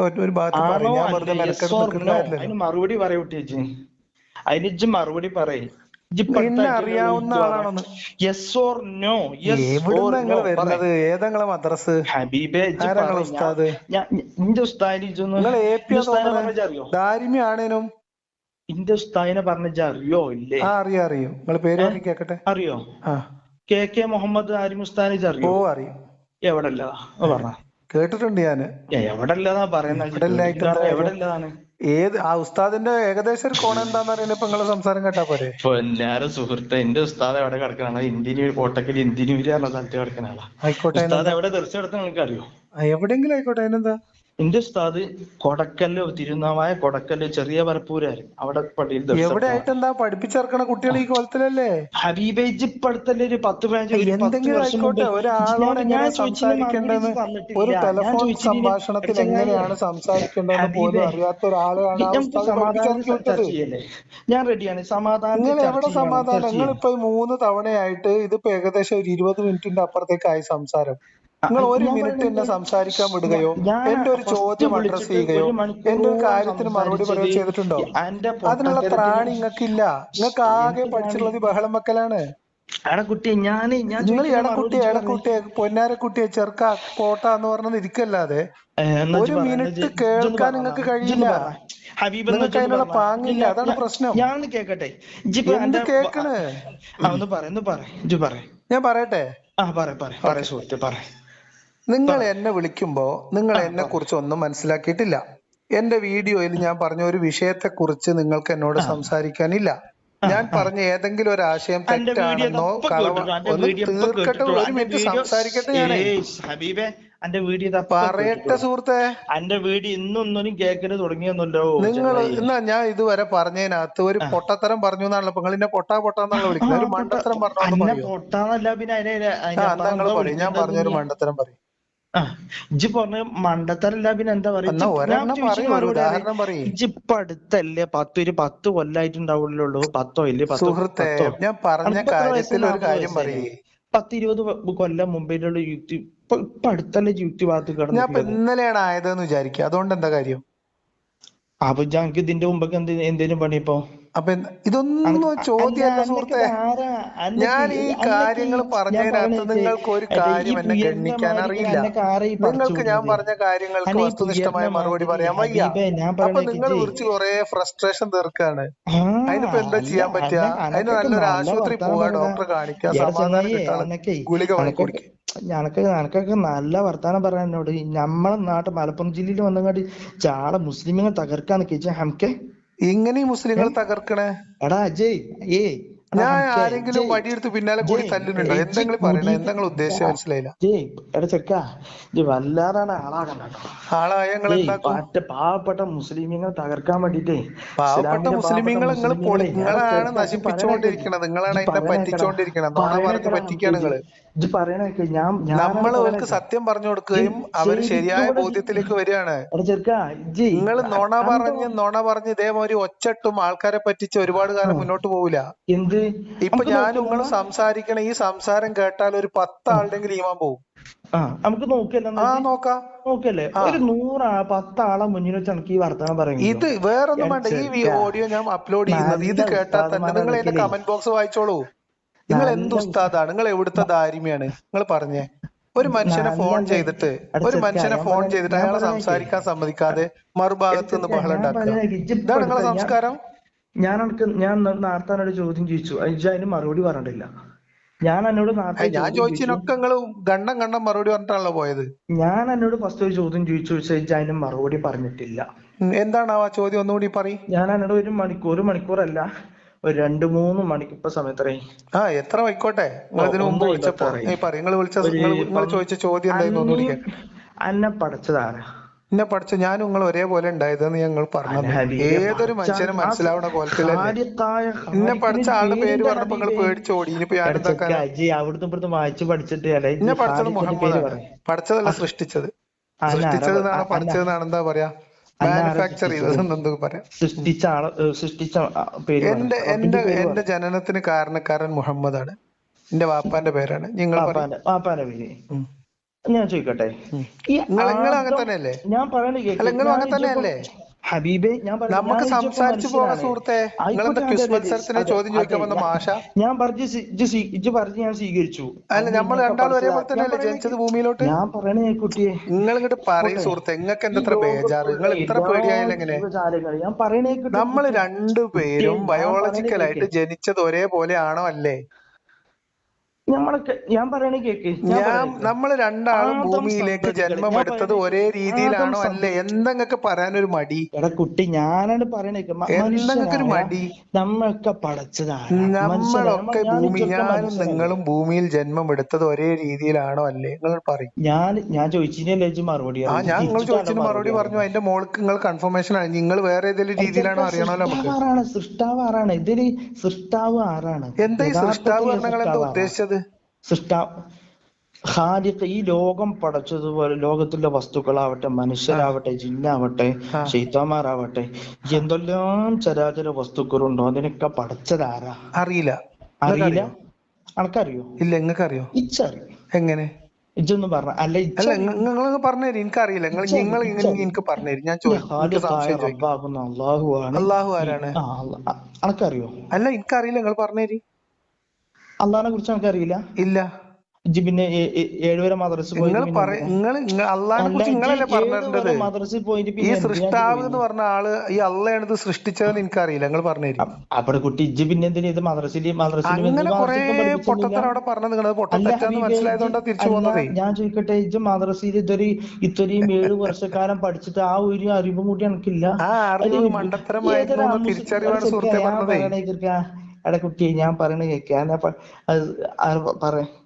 മറുപടി പറയൂട്ടി. അതിന് മറുപടി പറയും. അറിയാവുന്ന ആളാണോ? ഹബീബെ ഇന്റെ ഉസ്താദിനെ പറഞ്ഞ അറിയോ ഇല്ലേ? അറിയോ? നിങ്ങൾ പേര് കേക്കട്ടെ. അറിയോ? KK മുഹമ്മദ് ആരിഫ് ഉസ്താദിനെ അറിയോ? അറിയും. എവിടെല്ലാ പറഞ്ഞ കേട്ടിട്ടുണ്ട് ഞാന്. എവിടെല്ലാതാ പറയുന്നത്? എവിടെല്ലാതാണ്? ഏത് ആ ഉസ്താദിന്റെ ഏകദേശം ഒരു കോണം എന്താന്ന് അറിയില്ല. ഇപ്പൊ നിങ്ങളെ സംസാരം കേട്ടാ പോരെ? പൊന്നാര സുഹൃത്തെ, എന്റെ ഉസ്താദ് എവിടെ കിടക്കണ? ഇന്ത്യൻ കോട്ടക്കൽ ഇന്ത്യനൂര് പറഞ്ഞ സ്ഥലത്ത് കിടക്കണ ആളാ. ആയിക്കോട്ടെ. ഉസ്താദ് എവിടെ തീർച്ചയായിട്ടും നിങ്ങൾക്ക് അറിയോ? എവിടെയെങ്കിലും ആയിക്കോട്ടെ. അതിനെന്താ? എന്റെ ഉസ്താദ് കൊടക്കല്ലോ, തിരുനാവായ കൊടക്കല്ലോ, ചെറിയ പരപ്പൂരാര് അവിടെ പള്ളിയിൽ എവിടെ ആയിട്ട് എന്താ പഠിപ്പിച്ചിറക്കണ കുട്ടികൾ ഈ കോലത്തിലല്ലേ? ഹബീബെ ഇപ്പടുത്തല്ലേ ഒരു 10-15 എന്തെങ്കിലും ആയിക്കോട്ടെ. ഒരാളോട് എങ്ങനെ സംസാരിക്കേണ്ടത്, ഒരു ടെലിഫോൺ സംഭാഷണത്തിൽ എങ്ങനെയാണ് സംസാരിക്കേണ്ടതെന്ന് പോലും അറിയാത്ത ഒരാളെയാണ് ഞാൻ റെഡിയാണ്. സമാധാനം. നിങ്ങൾ എവിടെ സമാധാനം? നിങ്ങളിപ്പോ 3 തവണയായിട്ട് ഇതിപ്പോ ഏകദേശം ഒരു 20 മിനിറ്റിന്റെ അപ്പുറത്തേക്കായി സംസാരം. നിങ്ങൾ 1 മിനിറ്റ് എന്നെ സംസാരിക്കാൻ വിടുകയോ എന്റെ ഒരു ചോദ്യം അഡ്രസ് ചെയ്യുകയോ എന്റെ ഒരു കാര്യത്തിന് മറുപടി പറയുകയോ ചെയ്തിട്ടുണ്ടോ? അതിനുള്ള ത്രാണി നിങ്ങൾക്കില്ല. നിങ്ങൾക്ക് ആകെ പഠിച്ചിട്ടുള്ളത് ബഹളം വെക്കലാണ്. നിങ്ങൾ ഇടക്കുട്ടിയെ പൊന്നാരക്കുട്ടിയെ ചെറുക്ക പോട്ട എന്ന് പറഞ്ഞത് ഇരിക്കല്ലാതെ 1 മിനിറ്റ് കേൾക്കാൻ നിങ്ങൾക്ക് കഴിയില്ല. നിങ്ങൾക്ക് അതിനുള്ള പാങ്ങില്ല. അതാണ് പ്രശ്നം. എന്ത് കേക്കണ്? ഞാൻ പറയട്ടെ? നിങ്ങൾ എന്നെ വിളിക്കുമ്പോ നിങ്ങൾ എന്നെ കുറിച്ച് ഒന്നും മനസ്സിലാക്കിയിട്ടില്ല. എന്റെ വീഡിയോയിൽ ഞാൻ പറഞ്ഞ ഒരു വിഷയത്തെ കുറിച്ച് നിങ്ങൾക്ക് എന്നോട് സംസാരിക്കാനില്ല. ഞാൻ പറഞ്ഞ ഏതെങ്കിലും ഒരു ആശയം തെറ്റാണെന്നോ ഒന്ന് തീർക്കട്ടെ. 1 മിനിറ്റ് സംസാരിക്കട്ടെ. പറയട്ടെ സുഹൃത്തെ. നിങ്ങൾ എന്നാ ഞാൻ ഇതുവരെ പറഞ്ഞതിനകത്ത് ഒരു പൊട്ടത്തരം പറഞ്ഞു എന്നാണല്ലോ. നിങ്ങൾ എന്നെ പൊട്ടാന്നുള്ള വിളിക്കുന്നത്. ഒരു മണ്ടത്തരം പറഞ്ഞോന്ന് പറയോ? ഞാൻ പറഞ്ഞൊരു മണ്ടത്തരം പറയും. ആ ഇജ്ജ് പറഞ്ഞ മണ്ടത്തരല്ല പിന്നെ എന്താ പറയാ എന്നാ ഒരെണ്ണം പറയൂ, ഒരു ഉദാഹരണം പറയൂ. ഇജ്ജ് ഇപ്പൊ അടുത്തല്ലേ 10 കൊല്ലായിട്ടുണ്ടാവുള്ളൂ, 10 ഇല്ലേ 10 സുഹൃത്തെ, ഞാൻ പറഞ്ഞ കാര്യത്തിൽ ഒരു കാര്യം പറയേ. 10-20 കൊല്ലം മുമ്പേലുള്ള യുക്തി ഇപ്പൊ അടുത്തല്ലേ യുക്തിവാദത്തിൽ ഞാൻ ഇപ്പൊ കിടന്നിട്ടുള്ളത്. ഇന്നലെയാണ് ആയതെന്ന് വിചാരിക്കുക, അതുകൊണ്ട് എന്താ കാര്യം? അപ്പൊ ഞങ്ങക്ക് ഇതിന്റെ മുമ്പൊക്കെ എന്തേലും പണി ഇപ്പൊ? അപ്പൊ ഇതൊന്നും ചോദ്യമല്ല സുഹൃത്തെ. ഞാൻ ഈ കാര്യങ്ങൾ പറഞ്ഞതിനകത്ത് നിങ്ങൾക്ക് ഒരു കാര്യം എന്നെ ഗണ്ണിക്കാൻ അറിയില്ല. നിങ്ങൾക്ക് ഞാൻ പറഞ്ഞ കാര്യങ്ങൾക്ക് വസ്തുനിഷ്ഠമായ മറുപടി പറയാൻ വയ്യ. അപ്പൊ നിങ്ങൾ കുറിച്ച് കുറെ ഫ്രസ്ട്രേഷൻ തീർക്കാണ്. അതിനിപ്പോ എന്താ ചെയ്യാൻ പറ്റുക? അതിന് നല്ലൊരു ആശുപത്രി പോവാ, ഡോക്ടറെ കാണിക്കുക, സമാധാനം കിട്ടാണ്, ഗുളിക വാങ്ങിക്കൊടുക്കുക. ഞനക്കൊക്കെ നല്ല വർത്താനം പറയാൻ എന്നോട്. നമ്മളെ നാട്ട് മലപ്പുറം ജില്ലയിൽ വന്നങ്ങാണ്ട് ചാള മുസ്ലിമിനെ തകർക്കാന്ന് കേച്ച ഹംക്കെ. ഇങ്ങനെ മുസ്ലിങ്ങൾ തകർക്കണേ? എടാ അജയ്, ഞാൻ ആരെങ്കിലും വടിയെടുത്ത് പിന്നാലെ കൂടി തല്ലുന്നുണ്ടോ? എന്തെങ്കിലും പറയണ, എന്തെങ്കിലും ഉദ്ദേശം മനസ്സിലായില്ല. എടാ ചെക്ക, വല്ലാതാണ് ആളായ നിങ്ങൾ എന്താക്കും? പാവപ്പെട്ട മുസ്ലിമീങ്ങളെ തകർക്കാൻ വേണ്ടിട്ടേ. പാവപ്പെട്ട മുസ്ലിമീങ്ങൾ നിങ്ങളാണ് നശിപ്പിച്ചുകൊണ്ടിരിക്കണത്, നിങ്ങളാണ് അതിനെ പറ്റിച്ചോണ്ടിരിക്കണത്, നുണ പറഞ്ഞ് പറ്റിക്കാണ് നിങ്ങള്. നമ്മൾ അവർക്ക് സത്യം പറഞ്ഞു കൊടുക്കുകയും അവർ ശരിയായ ബോധ്യത്തിലേക്ക് വരികയാണ്. നിങ്ങൾ നുണ പറഞ്ഞ് ഇതേമാതിരി ഒച്ചട്ടും ആൾക്കാരെ പറ്റിച്ച് ഒരുപാട് കാലം മുന്നോട്ട് പോവില്ല. ഇപ്പൊ ഞാൻ നിങ്ങൾ സംസാരിക്കണ ഈ സംസാരം കേട്ടാൽ ഒരു 10 ആളുടെങ്കിലും ഈമാൻ പോകും. നമുക്ക് നോക്കല്ലേ, ഒരു 100-10 ആളെ മുന്നിൽ വെച്ച് എനിക്ക് ഈ വർത്തമാനം പറയും. ഇത് വേറൊന്നും വേണ്ട, ഈ ഓഡിയോ ഞാൻ അപ്ലോഡ് ചെയ്യുന്നത് ഇത് കേട്ടാൽ തന്നെ നിങ്ങൾ എന്റെ കമന്റ് ബോക്സ് വായിച്ചോളൂ. നിങ്ങൾ എന്ത് ഉസ്താദാണ്, നിങ്ങൾ എവിടുത്തെ ദാരിമിയാണ്? നിങ്ങൾ പറഞ്ഞേ. ഒരു മനുഷ്യനെ ഫോൺ ചെയ്തിട്ട് അയാളെ സംസാരിക്കാൻ സമ്മതിക്കാതെ മറുഭാഗത്ത് നിന്ന് ബഹളം ഉണ്ടാക്കുക, ഇതാണ് നിങ്ങളെ സംസ്കാരം? ഞാൻ നേരത്തെ ചോദ്യം ചോദിച്ചു, അതിന് മറുപടി പറഞ്ഞിട്ടില്ല. ഞാൻ ചോദിച്ചതിനൊക്കെ നിങ്ങൾ ഗണ്ണം മറുപടി പറഞ്ഞിട്ടാണല്ലോ പോയത്. ഞാൻ എന്നോട് ഫസ്റ്റ് ഒരു ചോദ്യം ചോദിച്ചു, അതിന് മറുപടി പറഞ്ഞിട്ടില്ല. എന്താണ് ആ ചോദ്യം? ഒന്നുകൂടി പറയും. ഞാൻ എന്നോട് ഒരു മണിക്കൂറല്ല, ഒരു 2-3 മണിക്കൂർ ഇപ്പൊ സമയത്തറേ. എത്ര ആയിക്കോട്ടെ. നിങ്ങൾ മുമ്പ് നിങ്ങൾ ചോദിച്ച ചോദ്യം എന്തായിരുന്നു? ഒന്നുകൂടി അന്നെ പഠിച്ചതാരാ? എന്നെ പഠിച്ച ഞാനും നിങ്ങൾ ഒരേപോലെ ഉണ്ടായതെന്ന് ഞങ്ങൾ പറഞ്ഞത്. ഏതൊരു മനുഷ്യനും മനസ്സിലാവണ കോലത്തിലല്ലേ? എന്നെ പഠിച്ച ആളുടെ പേര് പറഞ്ഞപ്പോ നിങ്ങൾ പേടിച്ചോടി. ഇനിയിപ്പോ അവിടുത്തെ വായിച്ചു പഠിച്ചിട്ട് എന്നെ പഠിച്ചത് മുഹമ്മദാണ്. പഠിച്ചതല്ല സൃഷ്ടിച്ചത്. സൃഷ്ടിച്ചതെന്നാണോ പഠിച്ചതെന്നാണ് എന്താ പറയാ? മാനുഫാക്ചർ ചെയ്തതെന്ന് പറയാം. എന്റെ ജനനത്തിന് കാരണക്കാരൻ മുഹമ്മദാണ്. എന്റെ വാപ്പാന്റെ പേരാണ്. വാപ്പാന്റെ പേര് ഞാൻ ചോദിക്കട്ടെ, നിങ്ങൾ അങ്ങനെ തന്നെയല്ലേ? ഞാൻ പറയണേ ഹബീബെ, നമുക്ക് സംസാരിച്ചു പോകാം സുഹൃത്തെ. മത്സരത്തിന് ചോദ്യം ചോദിക്കാൻ വന്ന മാഷ ഞാൻ പറഞ്ഞു ഞാൻ സ്വീകരിച്ചു. അല്ല, നമ്മൾ രണ്ടാളും ഒരേപോലെ തന്നെയല്ലേ ജനിച്ചത് ഭൂമിയിലോട്ട്? ഞാൻ പറയണേ കുട്ടിയെ, നിങ്ങൾ ഇങ്ങോട്ട് പറയും സുഹൃത്തെ. നിങ്ങൾക്ക് എന്തത്ര ബേജാറ്? നിങ്ങൾ ഇത്ര പേടിയായാലും എങ്ങനെ? ഞാൻ പറയണേ, നമ്മൾ രണ്ടുപേരും ബയോളജിക്കലായിട്ട് ജനിച്ചത് ഒരേപോലെ ആണോ അല്ലേ? ഞാൻ പറയണേ കേക്ക്. നമ്മൾ രണ്ടാളും ഭൂമിയിലേക്ക് ജന്മമെടുത്തത് ഒരേ രീതിയിലാണോ അല്ലേ? എന്തെങ്കിലൊക്കെ പറയാനൊരു മടി? എടാ കുട്ടി, ഞാനാണ് പറയണേ. എന്തെങ്കിലും മടി? നമ്മളൊക്കെ പഠിച്ചതാണ്. നമ്മളൊക്കെ ഞാനും നിങ്ങളും ഭൂമിയിൽ ജന്മമെടുത്തത് ഒരേ രീതിയിലാണോ അല്ലേ? നിങ്ങൾ പറയും. ഞാൻ ചോദിച്ചതിനല്ലേ മറുപടി? നിങ്ങൾ ചോദിച്ചതിന് മറുപടി പറഞ്ഞു. അതിന്റെ മോൾക്ക് നിങ്ങൾ കൺഫർമേഷൻ ആണ്. നിങ്ങൾ വേറെ ഏതെങ്കിലും രീതിയിലാണോ അറിയണമല്ലോ നമുക്ക്. സൃഷ്ടാവ് ആരാണ്? ഇതില് സൃഷ്ടാവ് ആരാണ്? എന്താ ഈ സൃഷ്ടാവ് നിങ്ങൾ എന്താ ഉദ്ദേശിച്ചത്? ഖാലിഖ്, ഈ ലോകം പടച്ചതുപോലെ ലോകത്തിലെ വസ്തുക്കളാവട്ടെ, മനുഷ്യരാവട്ടെ, ജിന്നാവട്ടെ, ശൈത്താന്മാരാവട്ടെ, എന്തെല്ലാം ചരാചര വസ്തുക്കളുണ്ടോ അതിനൊക്കെ പടച്ചതാരാ? അറിയില്ല. അനക്കറിയോ? ഇല്ല. നിങ്ങൾക്ക് അറിയോ? ഇച്ചറിയോ? എങ്ങനെ? ഇജ്ജൊന്നും പറഞ്ഞ അല്ല, നിങ്ങൾ പറഞ്ഞുതരും. എനിക്കറിയില്ല. നിങ്ങൾ എനിക്ക് പറഞ്ഞുതരും. ഞാൻ അള്ളാഹു ആരാണ്? അനക്കറിയോ? അല്ല, എനിക്കറിയില്ല. നിങ്ങൾ പറഞ്ഞുതരും. അള്ളാഹിനെ കുറിച്ച് എനിക്കറിയില്ല. ഇല്ല. പിന്നെ 7 വരെ മദ്രസ അള്ളാഹിനെ കുറിച്ച് നിങ്ങളല്ലേ പറഞ്ഞിട്ടുണ്ടത്? മദ്രസയിൽ പോയിട്ട് ഈ സൃഷ്ടാവ് എന്ന് പറഞ്ഞ ആള് ഈ അള്ളയാണ് ഇത് സൃഷ്ടിച്ചതെന്ന് എനിക്കറിയില്ല. നിങ്ങൾ പറഞ്ഞുതരും. അവിടെ കുട്ടി ഇജ്ജ് പിന്നെ എന്തിനാ ഇത് മദ്രസയിൽ അങ്ങനെ കുറെ പൊട്ടത്തരം അവിടെ പറഞ്ഞത്? നിങ്ങൾ പൊട്ടത്തെറ്റാന്ന് മനസ്സിലായതുകൊണ്ടാ തിരിച്ചു പോകുന്നത്. ഞാൻ ചോദിക്കട്ടെ, ഇജ്ജ് മദ്രസയിൽ ഇത്രയും 7 വർഷക്കാലം പഠിച്ചിട്ട് ആ ഒരു അറിവും കൂടി എനിക്കില്ല. ആ അറിവ് മണ്ടത്തരമായിരുന്നു തിരിച്ചറിവാണ് സുഹൃത്തെ പറഞ്ഞത്. എടാ കുട്ടിയെ, ഞാൻ പറയണ കേൾക്കാൻ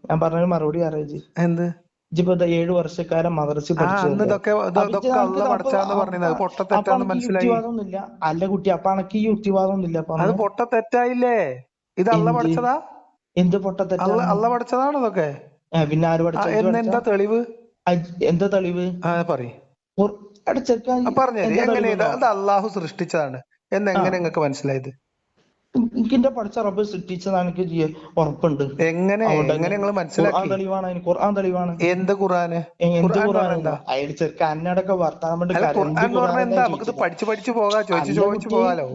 ഞാൻ പറഞ്ഞ മറുപടി അറിയിച്ചു. എന്ത്? ഇപ്പൊ 7 വർഷക്കാലം മദ്രസയിൽ യുക്തിവാദമൊന്നുമില്ല. അല്ല കുട്ടി, അപ്പൊ അനക്ക് ഈ യുക്തിവാദമൊന്നുമില്ല. അത് പൊട്ടത്തെറ്റായില്ലേ? ഇത് അള്ള പഠിച്ചതാ? എന്ത് പൊട്ടത്തെറ്റാ? അള്ള പഠിച്ചതാണോ ഇതൊക്കെ? പിന്നെ ആര് പഠിച്ചു? എന്താ തെളിവ്? എന്താ തെളിവ്? പറയും ചെറുക്കാൻ എങ്ങനെ അത് അള്ളാഹു സൃഷ്ടിച്ചതാണ് എന്ന് എങ്ങനെ നിങ്ങൾക്ക് മനസ്സിലായത്? എനിക്കിന്റെ പഠിച്ച റബ്ബ് സൃഷ്ടിച്ചതാണ് എനിക്ക് ഉറപ്പുണ്ട്. എങ്ങനെ നിങ്ങൾ മനസ്സിലാക്കി? തെളിവാണ്, ഖുർആൻ തെളിവാണ്. എന്ത് ഖുർആന്? എന്ത് ഖുർആനോ? അയാൾ ചെറുക്ക അന്നോടൊക്കെ വർത്താനം നമുക്ക് പഠിച്ചു പോകാം, ചോദിച്ചു പോകാലോ.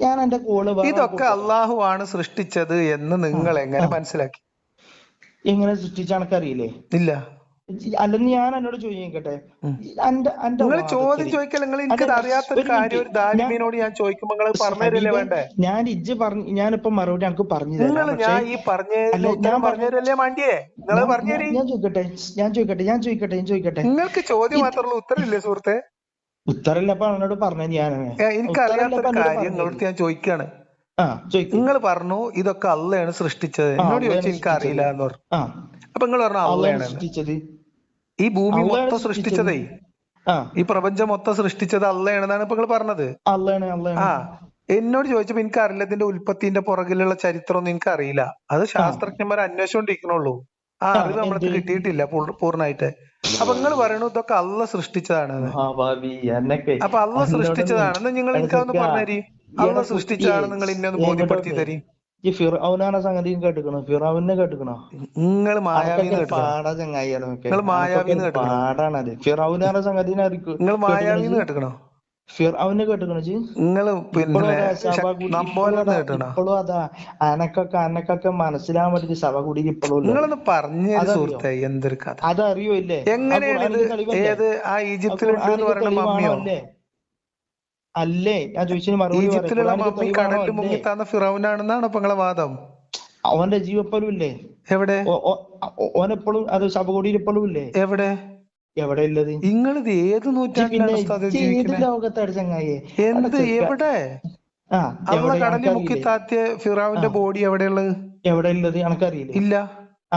ഞാൻ എന്റെ കോള് ഇതൊക്കെ അള്ളാഹു ആണ് സൃഷ്ടിച്ചത് എന്ന് നിങ്ങൾ എങ്ങനെ മനസ്സിലാക്കി? എങ്ങനെ സൃഷ്ടിച്ച എനിക്കറിയില്ലേ? ഇല്ല. അല്ലെന്ന് ഞാൻ എന്നോട് ചോദിക്കട്ടെ, നിങ്ങൾ ചോദ്യം ചോദിക്കല. നിങ്ങൾ എനിക്കത് അറിയാത്തൊരു കാര്യം ഒരു ദാരിമീനോട് ഞാൻ ചോദിക്കുമ്പോ നിങ്ങൾ പറഞ്ഞുതരല്ലേ വേണ്ടേ? ഞാനിപ്പോ മറുപടി എനിക്ക് പറഞ്ഞു തരാം. ഞാൻ ഈ പറഞ്ഞുതരല്ലേ മാണ്ടിയേ? നിങ്ങൾ പറഞ്ഞേരി. ഞാൻ ചോദിക്കട്ടെ. നിങ്ങൾക്ക് ചോദ്യം മാത്രമുള്ള ഉത്തരവില്ലേ സുഹൃത്തെ? ഉത്തരല്ല അപ്പൊ എന്നോട് പറഞ്ഞു. എനിക്കറിയാത്തൊരു കാര്യം നിങ്ങളോട് ഞാൻ ചോദിക്കാണ്. നിങ്ങൾ പറഞ്ഞു ഇതൊക്കെ അള്ളയാണ് സൃഷ്ടിച്ചത്. എന്നോട് ചോദിച്ചാൽ എനിക്ക് അറിയില്ല എന്ന് പറഞ്ഞു. അപ്പൊ നിങ്ങൾ പറഞ്ഞു അള്ളയാണ് സൃഷ്ടിച്ചത്. ഈ ഭൂമി മൊത്തം സൃഷ്ടിച്ചതേ, ഈ പ്രപഞ്ചം മൊത്തം സൃഷ്ടിച്ചത് അള്ളയാണെന്നാണ് ഇപ്പൊ നിങ്ങൾ പറഞ്ഞത്. എന്നോട് ചോദിച്ചപ്പോ എനിക്ക് അറിയില്ല ഇതിന്റെ ഉൽപ്പത്തിന്റെ പുറകിലുള്ള ചരിത്രം ഒന്നും എനിക്ക് അറിയില്ല. അത് ശാസ്ത്രജ്ഞന്മാർ അന്വേഷിച്ചോണ്ടിരിക്കണുള്ളൂ. ആ അറിവ് നമ്മൾക്ക് കിട്ടിയിട്ടില്ല പൂർണ്ണമായിട്ട്. അപ്പൊ നിങ്ങൾ പറയണു ഇതൊക്കെ അള്ള സൃഷ്ടിച്ചതാണെന്ന്. അപ്പൊ അള്ള സൃഷ്ടിച്ചതാണെന്ന് നിങ്ങൾ എനിക്കതൊന്ന് പറഞ്ഞുതരി. അള്ള സൃഷ്ടിച്ചതാണെന്ന് നിങ്ങൾ ഇന്നെ ഒന്ന് ബോധ്യപ്പെടുത്തി തരി. ഈ ഫിറഔനാണ് സംഗതിയും കേട്ടിക്കണോ? ഫിറഔനെ കേട്ടിക്കണോ? നിങ്ങൾ മായാവിന്ന് പാടാ ചങ്ങായിയാണ്. നിങ്ങൾ മായാവിന്ന് കേട്ടിക്കണോ? പാടാണത്. ഫിറഔനാണ് സംഗതിനെ അറിയിക്കും. നിങ്ങൾ മായാവിന്ന് കേട്ടിക്കണോ? ഫിറഔനെ കേട്ടിക്കണോ? നിങ്ങള് ഇപ്പോഴും അതാ അനക്കൊക്കെ മനസ്സിലാവാൻ പറ്റിയ സഭ കൂടി ഇപ്പോഴും. നിങ്ങളൊന്ന് പറഞ്ഞു സുഹൃത്തെ, എന്തൊരു കഥ. അതറിയോ ഇല്ലേ? എങ്ങനെയാണ് ഏത് ആ ഈജിപ്തിലുണ്ട് പറഞ്ഞ മമ്മിയോ? അല്ലേ ഞാൻ ചോദിച്ചതിന് മറുപടി. ഈജിപ്തിലുള്ള മമ്മി കടലിൽ മുങ്ങിത്താന്ന ഫിറൗനാണെന്നാണ് ഇപ്പൊ നിങ്ങളെ വാദം? അവന്റെ ജീവപ്പോഴും ഇല്ലേ? എവിടെ? ഓനെപ്പോഴും അത് ശവകൂടിയിൽ ഇപ്പോഴും ഇല്ലേ? എവിടെ എവിടെ ഉള്ളത്? നിങ്ങളിത് ഏത് നൂറ്റാണ്ടിലാണ് ലോകത്താണ് ചങ്ങായെ? എന്ത് എവിടെ? അവിടെ കടലിൽ മുക്കിത്താത്തിയ ഫിറൗന്റെ ബോഡി എവിടെയുള്ളത്? എവിടെ ഉള്ളത്? അനക്കറിയില്ല. ഇല്ല.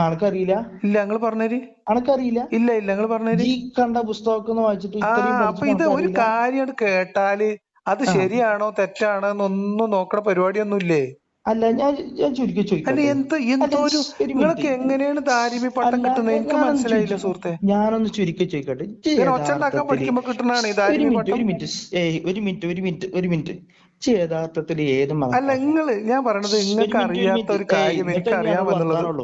അനക്കറിയില്ല? ഇല്ല. നിങ്ങൾ പറഞ്ഞേരി. അനക്കറിയില്ല? ഇല്ല. നിങ്ങൾ പറഞ്ഞേരി. ഈ കണ്ട പുസ്തകം വായിച്ചിട്ട് അപ്പൊ ഇത് ഒരു കാര്യം കേട്ടാല് അത് ശരിയാണോ തെറ്റാണോ എന്നൊന്നും നോക്കണ പരിപാടിയൊന്നും ഇല്ലേ? അല്ല ഞാൻ ചുരുക്കി ചോദിക്കട്ടെ. നിങ്ങൾക്ക് എങ്ങനെയാണ് ദാരിമി പട്ടം കിട്ടുന്നത്? എനിക്ക് മനസ്സിലായില്ല സുഹൃത്തെ. ഞാനൊന്ന് ചുരുക്കി ചോദിക്കട്ടെ. ഒച്ചുണ്ടാക്കാൻ പഠിക്കുമ്പോ കിട്ടുന്നതാണ് ഈ ദാരിമി പട്ടം. ഒരു മിനിറ്റ് യഥാർത്ഥത്തിൽ ഏത് അല്ല ഞാൻ പറയണത് നിങ്ങൾക്ക് അറിയാത്ത ഒരു കാര്യം എനിക്ക് അറിയാമെന്നുള്ളത്.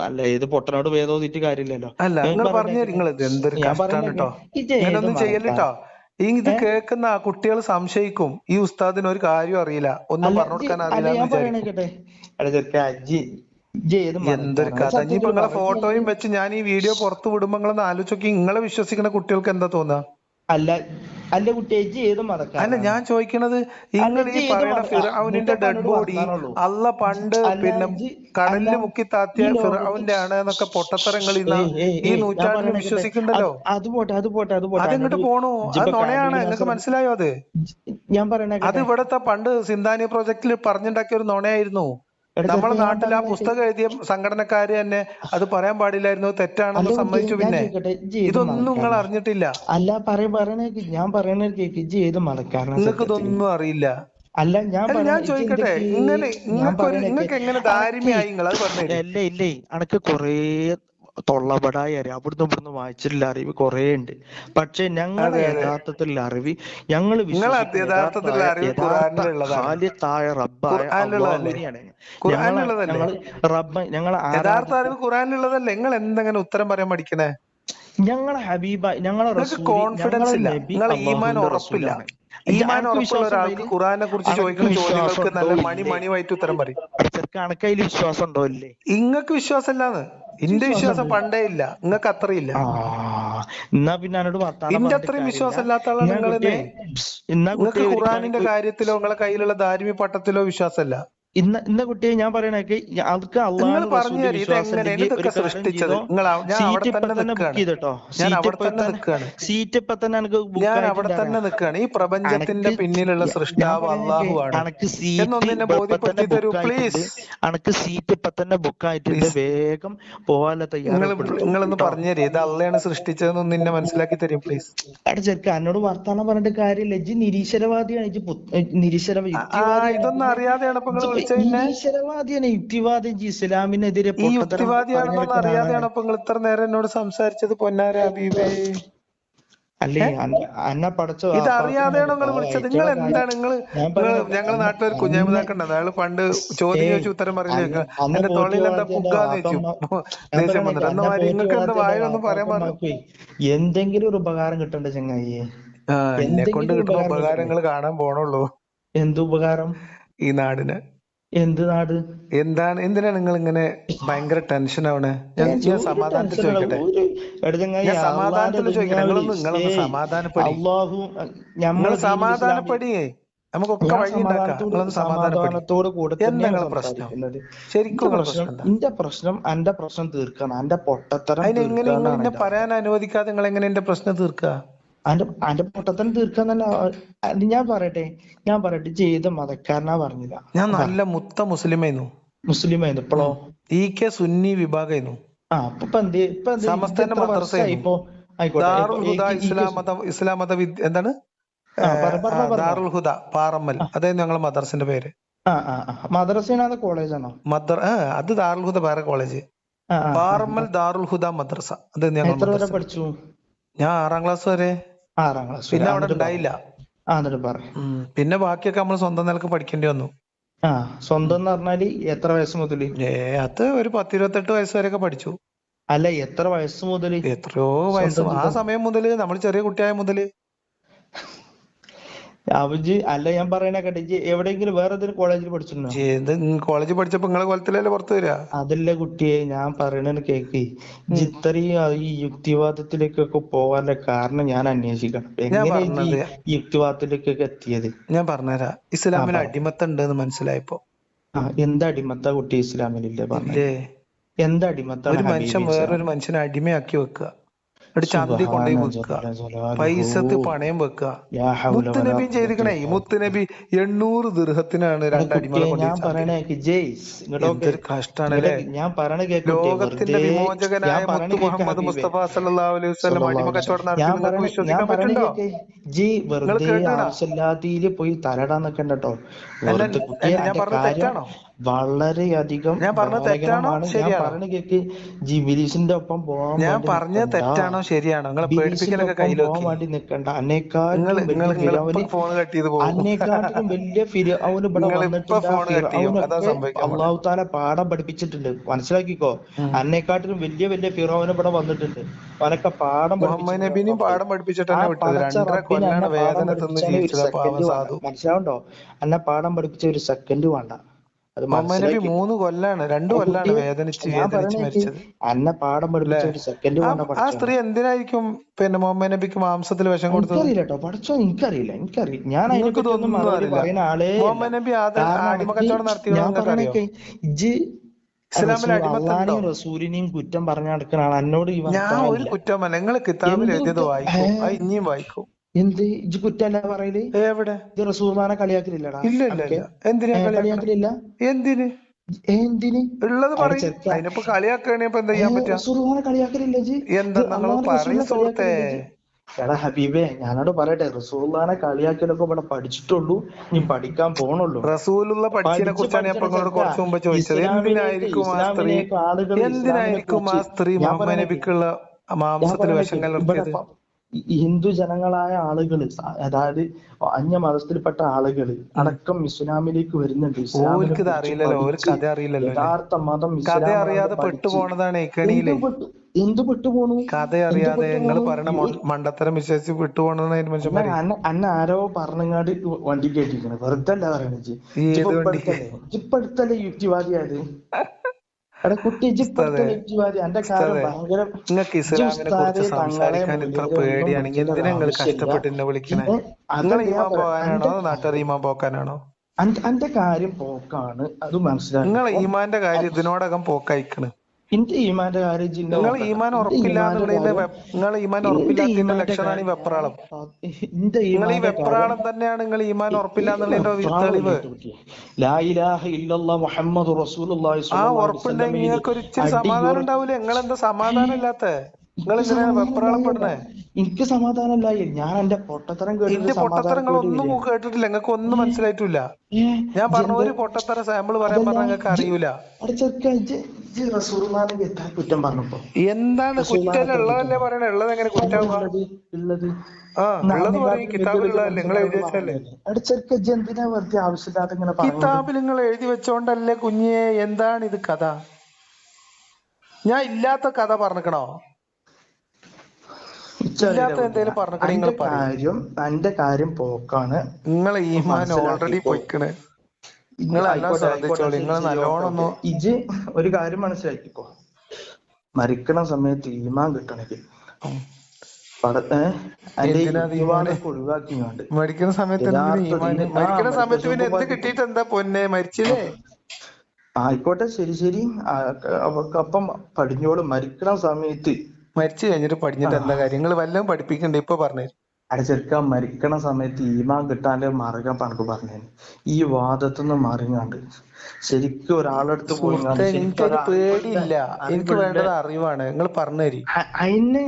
അല്ല ഏത് പൊട്ടനോട് വേദോദിട്ട് കാര്യമില്ലല്ലോ. അല്ല നിങ്ങൾ പറഞ്ഞു. നിങ്ങൾ ഇത് എന്തൊരു കഷ്ടാണ് കേട്ടോ. ഇങ്ങനൊന്നും ചെയ്യല്ലോ. ഇത് കേൾക്കുന്ന ആ കുട്ടികൾ സംശയിക്കും ഈ ഉസ്താദിന് ഒരു കാര്യം അറിയില്ല, ഒന്നും പറഞ്ഞു കൊടുക്കാൻ അറിയില്ല. എന്തൊരു കഥ. ഇനിയിപ്പോ നിങ്ങളെ ഫോട്ടോയും വെച്ച് ഞാൻ ഈ വീഡിയോ പുറത്തു വിടുമ്പോ നിങ്ങളൊന്ന് ആലോചിച്ച് നിങ്ങളെ വിശ്വസിക്കുന്ന കുട്ടികൾക്ക് എന്താ തോന്നുക? അല്ല കുട്ടി ഏത് മതക്കാരൻ? അല്ല ഞാൻ ചോദിക്കണത്, നിങ്ങൾ ഈ പറയുന്ന ഫിറഔനിന്റെ ഡെഡ് ബോഡി അള്ള പണ്ട് പിന്നെ കടലിൽ മുക്കി താത്തിയ ഫിറഔന്റെ ആണ് എന്നൊക്കെ പൊട്ടത്തരങ്ങൾ ഈ നൂറ്റാണ്ടിൽ വിശ്വസിക്കണ്ടല്ലോ. അതെങ്ങോട്ട് പോണു? അത് നുണയാണ്. നിങ്ങൾക്ക് മനസ്സിലായോ? അത് ഞാൻ പറയണ അത് ഇവിടത്തെ പണ്ട് സിന്ധാനി പ്രോജക്റ്റിൽ പറഞ്ഞുണ്ടാക്കിയ ഒരു നുണയായിരുന്നു. നമ്മുടെ നാട്ടിൽ ആ പുസ്തകം എഴുതിയ സംഘടനക്കാര് തന്നെ അത് പറയാൻ പാടില്ലായിരുന്നു, തെറ്റാണെന്ന് സമ്മതിച്ചു. പിന്നെ ഇതൊന്നും നിങ്ങൾ അറിഞ്ഞിട്ടില്ല. അല്ല ഞാൻ പറയണ കേക്ക് ഏത് മതക്കാരനാ? നിങ്ങൾക്ക് ഇതൊന്നും അറിയില്ല. അല്ല ഞാൻ ചോദിക്കട്ടെ, നിങ്ങൾക്ക് എങ്ങനെ ദാരിമയായി നിങ്ങൾ അത് പറഞ്ഞു? ഇല്ലേ അനക്ക് കൊറേ തൊള്ളപടായി അറിയാം. അവിടുന്ന് ഇവിടുന്ന് വായിച്ചിട്ടുള്ള അറിവ് കൊറേ ഉണ്ട്. പക്ഷെ ഞങ്ങളുടെ യഥാർത്ഥത്തിലുള്ള അറിവ് ഞങ്ങൾ ഖുർആനിലുള്ളതല്ലേ. നിങ്ങൾ എന്തെങ്കിലും ഉത്തരം പറയാൻ പഠിക്കണേ? ഞങ്ങളെ ഹബീബ ഞങ്ങളെ കോൺഫിഡൻസ് ഇല്ല, നിങ്ങളെ ഈമാൻ ഉറപ്പില്ല. ഈമാൻ ഉറപ്പുള്ള ഒരാൾക്ക് ഖുർആനെ കുറിച്ച് ചോദിക്കുന്ന ചോദ്യങ്ങൾക്ക് നല്ല മണിയായിട്ട് ഉത്തരം പറയും. കണക്കയിൽ വിശ്വാസം ഉണ്ടോ? ഇല്ലേ? ഇങ്ങക്ക് വിശ്വാസം ഇല്ലാന്ന്. എന്റെ വിശ്വാസം പണ്ടേ ഇല്ല, നിങ്ങൾക്ക് അത്രയില്ല. എന്നാ പിന്നെ എന്റെ അത്രയും വിശ്വാസം ഇല്ലാത്ത ആളാണ് നിങ്ങൾ തന്നെ. നിങ്ങൾക്ക് ഖുർആനിന്റെ കാര്യത്തിലോ നിങ്ങളെ കയ്യിലുള്ള ദാരിമി പട്ടത്തിലോ വിശ്വാസമല്ല. ഇന്ന കുട്ടിയെ ഞാൻ പറയണേക്ക് അവർക്ക് നിങ്ങൾ പറഞ്ഞു ഇതൊക്കെ സൃഷ്ടിച്ചത് ഞാൻ അവിടെ തന്നെ നിൽക്കുകയാണ്. ഈ പ്രപഞ്ചത്തിന്റെ പിന്നിലുള്ള സൃഷ്ടാവ് അള്ളാഹു ആണ് എന്നൊന്നെ ബോധ്യപ്പെടുത്തി തരൂ പ്ലീസ്. അനക്ക് സീറ്റ് ഇപ്പൊ തന്നെ ബുക്കായിട്ടുണ്ട്, വേഗം പോവാനുള്ള തയ്യാറെടുപ്പ്. നിങ്ങളൊന്ന് പറഞ്ഞുതരും ഇത് അള്ളയാണ് സൃഷ്ടിച്ചതെന്ന് നിന്നെ മനസ്സിലാക്കി തരും പ്ലീസ്. ചെറുക്ക എന്നോട് വർത്താനം പറഞ്ഞിട്ട് കാര്യമില്ല. ഇജ്ജ് നിരീശ്വരവാദിയാണ്. ഇതൊന്നും അറിയാതെയാണ് വിളിച്ച പിന്നെ ഈശ്വരവാദിയാണ്, യുക്തിവാദി, ഇസ്ലാമിനെതിരെ ഈ യുക്തിവാദിയാണെന്നൊന്നും അറിയാതെയാണ് അപ്പൊ നിങ്ങൾ ഇത്ര നേരം എന്നോട് സംസാരിച്ചത് പൊന്നാര ഹബീബേ. അല്ലേ അന്ന പഠിച്ച ഇത് അറിയാതെയാണോ നിങ്ങൾ വിളിച്ചത്? നിങ്ങൾ എന്താണ് ഞങ്ങളെ നാട്ടിലൊരു കുഞ്ഞാമിതാക്കുണ്ട്, അയാള് പണ്ട് ചോദ്യം ചോദിച്ചു ഉത്തരം പറയുന്നത് എന്റെ തൊള്ളിൽ എന്താ പുഗ്ഗാന്ന് ചോദിച്ചു ദേഷ്യം വന്നിട്ട്. എന്നാ നിങ്ങൾക്ക് എന്താ വായിലൊന്നും പറയാൻ പറഞ്ഞു? എന്തെങ്കിലും ഒരു ഉപകാരം കിട്ടണ്ട ചങ്ങായി. എന്നെ കൊണ്ട് കിട്ടുന്ന ഉപകാരങ്ങൾ കാണാൻ പോണുള്ളൂ. എന്ത് ഉപകാരം? ഈ നാടിന്. എന്ത് നാട്? എന്തിനാണ് നിങ്ങൾ ഇങ്ങനെ ഭയങ്കര ടെൻഷൻ ആവണേ? ഞാൻ സമാധാനത്തിൽ ചോദിക്കട്ടെ, ഞാൻ സമാധാനത്തിൽ ചോദിക്കട്ടെ. നിങ്ങളൊന്ന് സമാധാനപ്പെടി, നിങ്ങൾ സമാധാനപ്പെടിയേ, നമുക്കൊക്കെ വഴി ഉണ്ടാക്കാം. നിങ്ങളൊന്ന് സമാധാനത്തോട് കൂടെ എന്താ നിങ്ങളെ പ്രശ്നം? ശരിക്കും എന്റെ പ്രശ്നം എന്റെ പ്രശ്നം തീർക്കണം, എന്റെ പൊട്ടത്തരം. അതിനെങ്ങനെ നിങ്ങൾ എന്നെ പറയാൻ അനുവദിക്കാതെ നിങ്ങൾ എങ്ങനെ എന്റെ പ്രശ്നം തീർക്കുക? അന്റെ പൊട്ടത്തരം തീർക്കാൻ തന്നെ ഞാൻ പറയട്ടെ ചെയ്ത മതക്കാരനാ പറഞ്ഞില്ല. ഞാൻ നല്ല മുത്ത മുസ്ലിമായിരുന്നു. ഇപ്പോഴോ ഈക്കെ സുന്നി വിഭാഗമായിരുന്നു. സമസ്തന്റെ മദ്രസയായിരുന്നു. ദാറുൽ ഹുദ ഇസ്ലാം മത എന്താണ് ദാറുൽ ഹുദ പാറമ്മൽ, അതായിരുന്നു ഞങ്ങളെ മദ്രസിന്റെ പേര്. മദ്രസയാണോ കോളേജാണോ? അത് ദാറുൽ ഹുദ വേറെ കോളേജ്, പാറമ്മൽ ദാറുൽ ഹുദ മദ്രസ. അത് ഞങ്ങൾ പഠിച്ചു. ഞാൻ 6ാം ക്ലാസ് വരെ. പിന്നെ അവിടെ ഉണ്ടായില്ല. പിന്നെ ബാക്കിയൊക്കെ നമ്മൾ സ്വന്തം നിലക്ക് പഠിക്കേണ്ടി വന്നു. സ്വന്തം എന്ന് പറഞ്ഞാല് എത്ര വയസ്സ് മുതല്? അത് ഒരു 10-28 വയസ്സ് വരെയൊക്കെ പഠിച്ചു. അല്ല, എത്ര വയസ്സ് മുതല്? എത്രയോ വയസ്സ്, ആ സമയം മുതല്, നമ്മൾ ചെറിയ കുട്ടിയായ മുതല്. അല്ല, ഞാൻ പറയണ കേട്ടെ, എവിടെയെങ്കിലും വേറെ ഏതെങ്കിലും കോളേജിൽ പഠിച്ചിട്ടുണ്ടോ? കോളേജിൽ പഠിച്ചപ്പോ നിങ്ങളെ കൊലത്തിലല്ലേ പുറത്തു വരിക? അതല്ല കുട്ടിയെ, ഞാൻ പറയണ കേക്ക്. ഇത്രയും ഈ യുക്തിവാദത്തിലേക്കൊക്കെ പോകാനുള്ള കാരണം ഞാൻ അന്വേഷിക്കണം. എങ്ങനെയാണ് ഈ യുക്തിവാദത്തിലേക്കൊക്കെ എത്തിയത്? ഞാൻ പറഞ്ഞുതരാം. ഇസ്ലാമിൽ അടിമത്തം ഉണ്ടെന്ന് മനസ്സിലായപ്പോ. എന്താ അടിമത്ത കുട്ടി ഇസ്ലാമിലില്ലേ? പറഞ്ഞേ, എന്താ അടിമത്ത? ഒരു മനുഷ്യൻ വേറൊരു മനുഷ്യനെ അടിമയാക്കി വെക്കുക, ചന്തി കൊണ്ടുപോയി വെക്കുക, പൈസക്ക് പണയം വെക്കുക. മുത്തുനബിയും ചെയ്തിക്കണേ. മുത്തുനബി 800 ദിർഹത്തിനാണ് 2 അടിമകളെ കൊണ്ടുപോയി. കഷ്ടാണല്ലേ. ലോകത്തിന്റെ വിമോചകനായ മുത്തു മുഹമ്മദ് മുസ്തഫ സല്ലല്ലാഹു അലൈഹി വസല്ലം അടിമ കച്ചവടം നടത്തി നിങ്ങൾക്ക് വിശ്വസിക്കാൻ പറ്റുണ്ടോ? പോയി തലടാൻ നിൽക്കണ്ടോ. ഞാൻ പറഞ്ഞത് തെറ്റാണോ? വളരെയധികം ഞാൻ പറഞ്ഞത് തെറ്റാണോ ശരിയാണോ? ജിബിലീസിന്റെ ഒപ്പം പോവാൻ ഞാൻ പറഞ്ഞത് തെറ്റാണോ ശരിയാണോ? നിങ്ങളെ പേടിപ്പിക്കലൊക്കെ കയ്യിലോക്കി വേണ്ടി നിൽക്കണ്ട. ഫോൺ കട്ട് ചെയ്ത് പോകും. അന്നേക്കാട്ടിലും വലിയ ഫിർഔൻ ഇവിടെ വന്നിട്ടുണ്ട്. അല്ലാഹു തആല പാഠം പഠിപ്പിച്ചിട്ടുണ്ട്, മനസ്സിലാക്കിക്കോ. അന്നേക്കാട്ടിലും വലിയ വലിയ ഫിർഔൻ ഇവിടെ വന്നിട്ടുണ്ട്. അവനൊക്കെ പാഠം മനസ്സിലാവുണ്ടോ? അന്നെ പാഠം പഠിപ്പിച്ച ഒരു സെക്കൻഡ് വേണ്ട. മുഹമ്മദ് നബി 3 കൊല്ലാണ് 2 കൊല്ലാണ് വേദനിച്ച് മരിച്ചത്. അന്നെ പാഠം പഠിപ്പിച്ച ഒരു സെക്കൻഡ് വേണ്ട. ആ സ്ത്രീ എന്തിനായിരിക്കും പിന്നെ മുഹമ്മദ് നബിക്ക് മാംസത്തിൽ വിഷം കൊടുത്തത്? എനിക്കറിയില്ല, പഠിച്ചോ, എനിക്കറിയില്ല. ഞാൻ മുഹമ്മദ് നബി അടിമ കച്ചവടം നടത്തിയോ? അള്ളാനെയും റസൂലിനെയും കുറ്റം പറഞ്ഞു നടക്കുന്ന ആൾ എന്നോട് ഞാൻ ഒരു കുറ്റമല്ല. നിങ്ങൾ കിതാബിൽ എഴുതിയത് വായിക്കും, ഇനിയും വായിക്കും. എന്ത് ഇജ്ജ് കുറ്റല്ല പറയല്? എവിടെ? റസൂലുള്ളാഹിനെ കളിയാക്കലില്ലടാ. ഇല്ല. എന്തിനാ കളിയാക്കലില്ല? എന്തിന് ഉള്ളത് പറയും. അതിനിപ്പോ കളിയാക്കണേ ഇപ്പൊ എന്താ ചെയ്യാൻ പറ്റുക? റസൂലുള്ളാഹിനെ കളിയാക്കലില്ല ഇജ്ജ്? എന്താ നിങ്ങൾ പറയും സുഹൃത്തേ? എടാ ഹബീബേ, ഞാനോട് പറയട്ടെ, റസൂലുള്ളാഹിനെ കളിയാക്കലൊക്കെ ഇവിടെ പഠിച്ചിട്ടുള്ളൂ, നീ പഠിക്കാൻ പോണുള്ളൂ. റസൂലുള്ള പഠിച്ചതിനെ കുറിച്ചാണ് ഞാൻ നിങ്ങളോട് കുറച്ച് മുമ്പ് ചോദിച്ചത്. എന്തിനായിരിക്കും ആ സ്ത്രീ മുഹമ്മദ് നബിക്കുള്ള മാംസത്തിൽ വിഷം കലർത്തിയത്? ഹിന്ദു ജനങ്ങളായ ആളുകള്, അതായത് അന്യ മതത്തിൽപ്പെട്ട ആളുകള് അടക്കം ഇസ്ലാമിലേക്ക് വരുന്നുണ്ട്. യഥാർത്ഥ മതം അറിയാതെ പെട്ടുപോണതാണ്. എന്ത് പെട്ടുപോണു? കഥ അറിയാതെ നിങ്ങൾ പറയണ മണ്ടത്തരം വിശ്വസിച്ച് വിട്ടുപോണതാണ് മനുഷ്യന്മാര്. അന്ന ആരോ പറഞ്ഞങ്ങാട് വണ്ടി കേട്ടിരിക്കണ, വെറുതെ അല്ല പറയണ. ഇപ്പടുത്തല്ലേ യുക്തിവാദിയായത്? നിങ്ങൾക്ക് ഇസ്ലാമിനെ കുറിച്ച് സംസാരിക്കാൻ ഇത്ര പേടിയാണെങ്കിൽ എന്തിനാ നിങ്ങൾ കഷ്ടപ്പെട്ട് എന്നെ വിളിക്കണേ? നിങ്ങൾ ഈമാൻ പോകാനാണോ നാട്ടുകാർ ഈമാൻ പോക്കാനാണോ? അന്റെ കാര്യം പോക്കാണ്, അത് മനസ്സിലാക്കി. നിങ്ങൾ ഈമാന്റെ കാര്യം ഇതിനോടകം പോക്കയക്കണ്. എന്റെ ഈമാന്റെ കാര്യം നിങ്ങൾ ഈമാൻ ഉറപ്പില്ലാന്നുള്ളതിന്റെ ലക്ഷണമാണ് ഈ വെപ്രാളം. നിങ്ങൾ ഈ വെപ്രാളം തന്നെയാണ് നിങ്ങൾ ഈമാൻ ഉറപ്പില്ലാന്നുള്ളതിന്റെ തെളിവ്. ആ ഉറപ്പുണ്ടെങ്കിൽ നിങ്ങൾക്ക് ഒരിച്ചിരി സമാധാനം ഉണ്ടാവൂലേ? നിങ്ങൾ എന്താ സമാധാനം ഇല്ലാത്ത? നിങ്ങൾ എന്തിനാണ് വെപ്രാളപ്പെടുന്നേ? എനിക്ക് സമാധാനമില്ല. ഞാൻ എന്റെ പൊട്ടത്തരം എന്റെ പൊട്ടത്തരങ്ങളൊന്നും കേട്ടിട്ടില്ല, നിങ്ങൾക്ക് ഒന്നും മനസ്സിലായിട്ടില്ല. ഞാൻ പറഞ്ഞ ഒരു പൊട്ടത്തര സാമ്പിൾ പറയാൻ പറഞ്ഞ നിങ്ങൾക്ക് അറിയൂല. കുറ്റം പറഞ്ഞപ്പോ എന്താണ് കുറ്റമുള്ളതല്ലേ പറയണേ? ഉള്ളത് എങ്ങനെ കുറ്റാവുക? ഉള്ളത് ഉള്ളത് പറയും. കിതാബിലുള്ളതല്ലേ നിങ്ങൾ എഴുതി വെച്ചല്ലേ? എന്തിനാ വെറുതെ ആവശ്യമില്ലാതെ ഇങ്ങനെ കിതാബിൽ നിങ്ങൾ എഴുതി വെച്ചോണ്ടല്ലേ കുഞ്ഞെ? എന്താണ് ഇത് കഥ? ഞാൻ ഇല്ലാത്ത കഥ പറഞ്ഞിക്കണോ? ഇല്ലാത്ത എന്തേലും പറഞ്ഞിക്കണോ? നിങ്ങൾ കാര്യം എന്റെ കാര്യം പോക്കാണ്. നിങ്ങളെ ഈമാൻ ഓൾറെഡി പൊയ്ക്കണ്. നിങ്ങളെല്ലാം ശ്രദ്ധിച്ചോളൂ. നിങ്ങൾ നല്ലോണം ഇജ് ഒരു കാര്യം മനസ്സിലാക്കിക്കോ, മരിക്കണ സമയത്ത് ഈമാൻ കിട്ടണമെങ്കിൽ ഒഴിവാക്കിങ്ങാണ്ട് മരിക്കുന്ന സമയത്ത് മരിക്കുന്ന സമയത്ത് പിന്നെ എന്ത് കിട്ടിയിട്ട് എന്താ പൊന്നെ? മരിച്ചില്ലേ? ആയിക്കോട്ടെ, ശരി ശരി. അപ്പം പടിഞ്ഞോളും. മരിക്കണ സമയത്ത് മരിച്ചു കഴിഞ്ഞിട്ട് പഠിച്ചിട്ട് എന്താ കാര്യം? നിങ്ങൾ വല്ലതും പഠിപ്പിക്കണ്ടേ? ഇപ്പൊ പറഞ്ഞു ചെറുക്ക മരിക്കണ സമയത്ത് ഈമാൻ കിട്ടാൻ്റെ മാർഗം പണക്ക് പറഞ്ഞു. ഈ വാദത്തുനിന്ന് മറിഞ്ഞാണ്ട് ശരിക്കും ഒരാളെടുത്ത് പോയി എനിക്കൊരു പേടിയില്ല. എനിക്ക് വേണ്ടത് അറിവാണ്. നിങ്ങൾ പറഞ്ഞു തരി. അതിനെ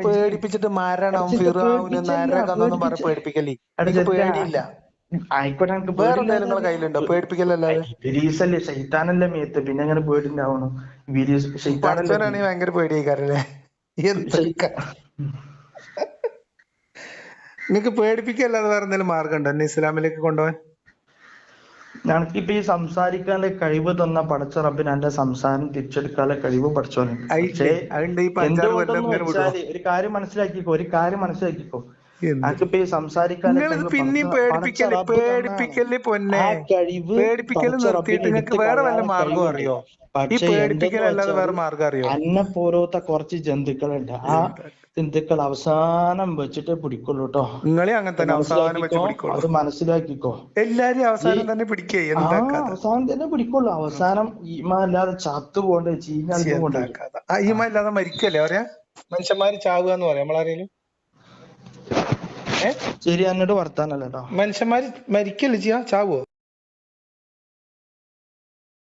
പേടിപ്പിച്ചിട്ട് മരണം ഫിറഔന് നരകന്നൊന്നും പറഞ്ഞ് പേടിപ്പിക്കല്ലേ. എനിക്ക് പേടിയില്ല. ആയിക്കോട്ടെ, വേറെ എന്തെങ്കിലും നിങ്ങളെ കയ്യിലുണ്ടോ? പേടിപ്പിക്കലല്ലാതെ. ബിരീസല്ലേ ഷൈത്താനല്ലേ മേത്ത്, പിന്നെ അങ്ങനെ പേടിണ്ടാവണം. പഠിച്ചവനാണെങ്കിൽ ഭയങ്കര പേടിയായിക്കാരല്ലേ? നിങ്ങക്ക് പേടിപ്പിക്കല്ലാതെ വേറെ എന്തെങ്കിലും മാർഗം ഉണ്ടോ എന്നെ ഇസ്ലാമിലേക്ക് കൊണ്ടുപോകാൻ? ഞങ്ങൾക്കിപ്പോ ഈ സംസാരിക്കാനുള്ള കഴിവ് തന്ന പടച്ച റബ്ബിന് എന്റെ സംസാരം തിരിച്ചെടുക്കാനുള്ള കഴിവ് പഠിച്ചോനുണ്ട്. ഒരു കാര്യം മനസ്സിലാക്കിക്കോ, ഞങ്ങൾക്കിപ്പോ ഈ സംസാരിക്കാൻ പിന്നെയും പേടിപ്പിക്കല് പൊന്നെ. പേടിപ്പിക്കല് നിർത്തിയിട്ട് നിങ്ങൾക്ക് വേറെ വല്ല മാർഗം അറിയോ? ഈ പേടിപ്പിക്കലല്ലാതെ വേറെ മാർഗം അറിയോ? അന്നെ പോലത്തെ കുറച്ച് ജന്തുക്കളുണ്ട്. ആ ജന്തുക്കൾ അവസാനം വെച്ചിട്ടേ പിടിക്കുള്ളൂ കേട്ടോ. നിങ്ങളെ അങ്ങനെ തന്നെ അവസാനം വെച്ച് പിടിക്കുള്ളൂ. അത് മനസ്സിലാക്കിക്കോ. എല്ലാരും അവസാനം തന്നെ പിടിക്കേ? അവസാനം തന്നെ പിടിക്കുള്ളൂ. അവസാനം ഈമാൻ ഇല്ലാതെ ചത്തു പോണ്ടേ, ചീഞ്ഞ ഈമാൻ ഇല്ലാതെ മരിക്കല്ലേ പറയാ? മനുഷ്യന്മാര് ചാവുക എന്ന് പറയാം നമ്മളാരേലും? ശരി, എന്നോട് വർത്താനല്ലോ. മനുഷ്യന്മാര് മരിക്കല്ലേ ചെയ്യാ? ചാവോ?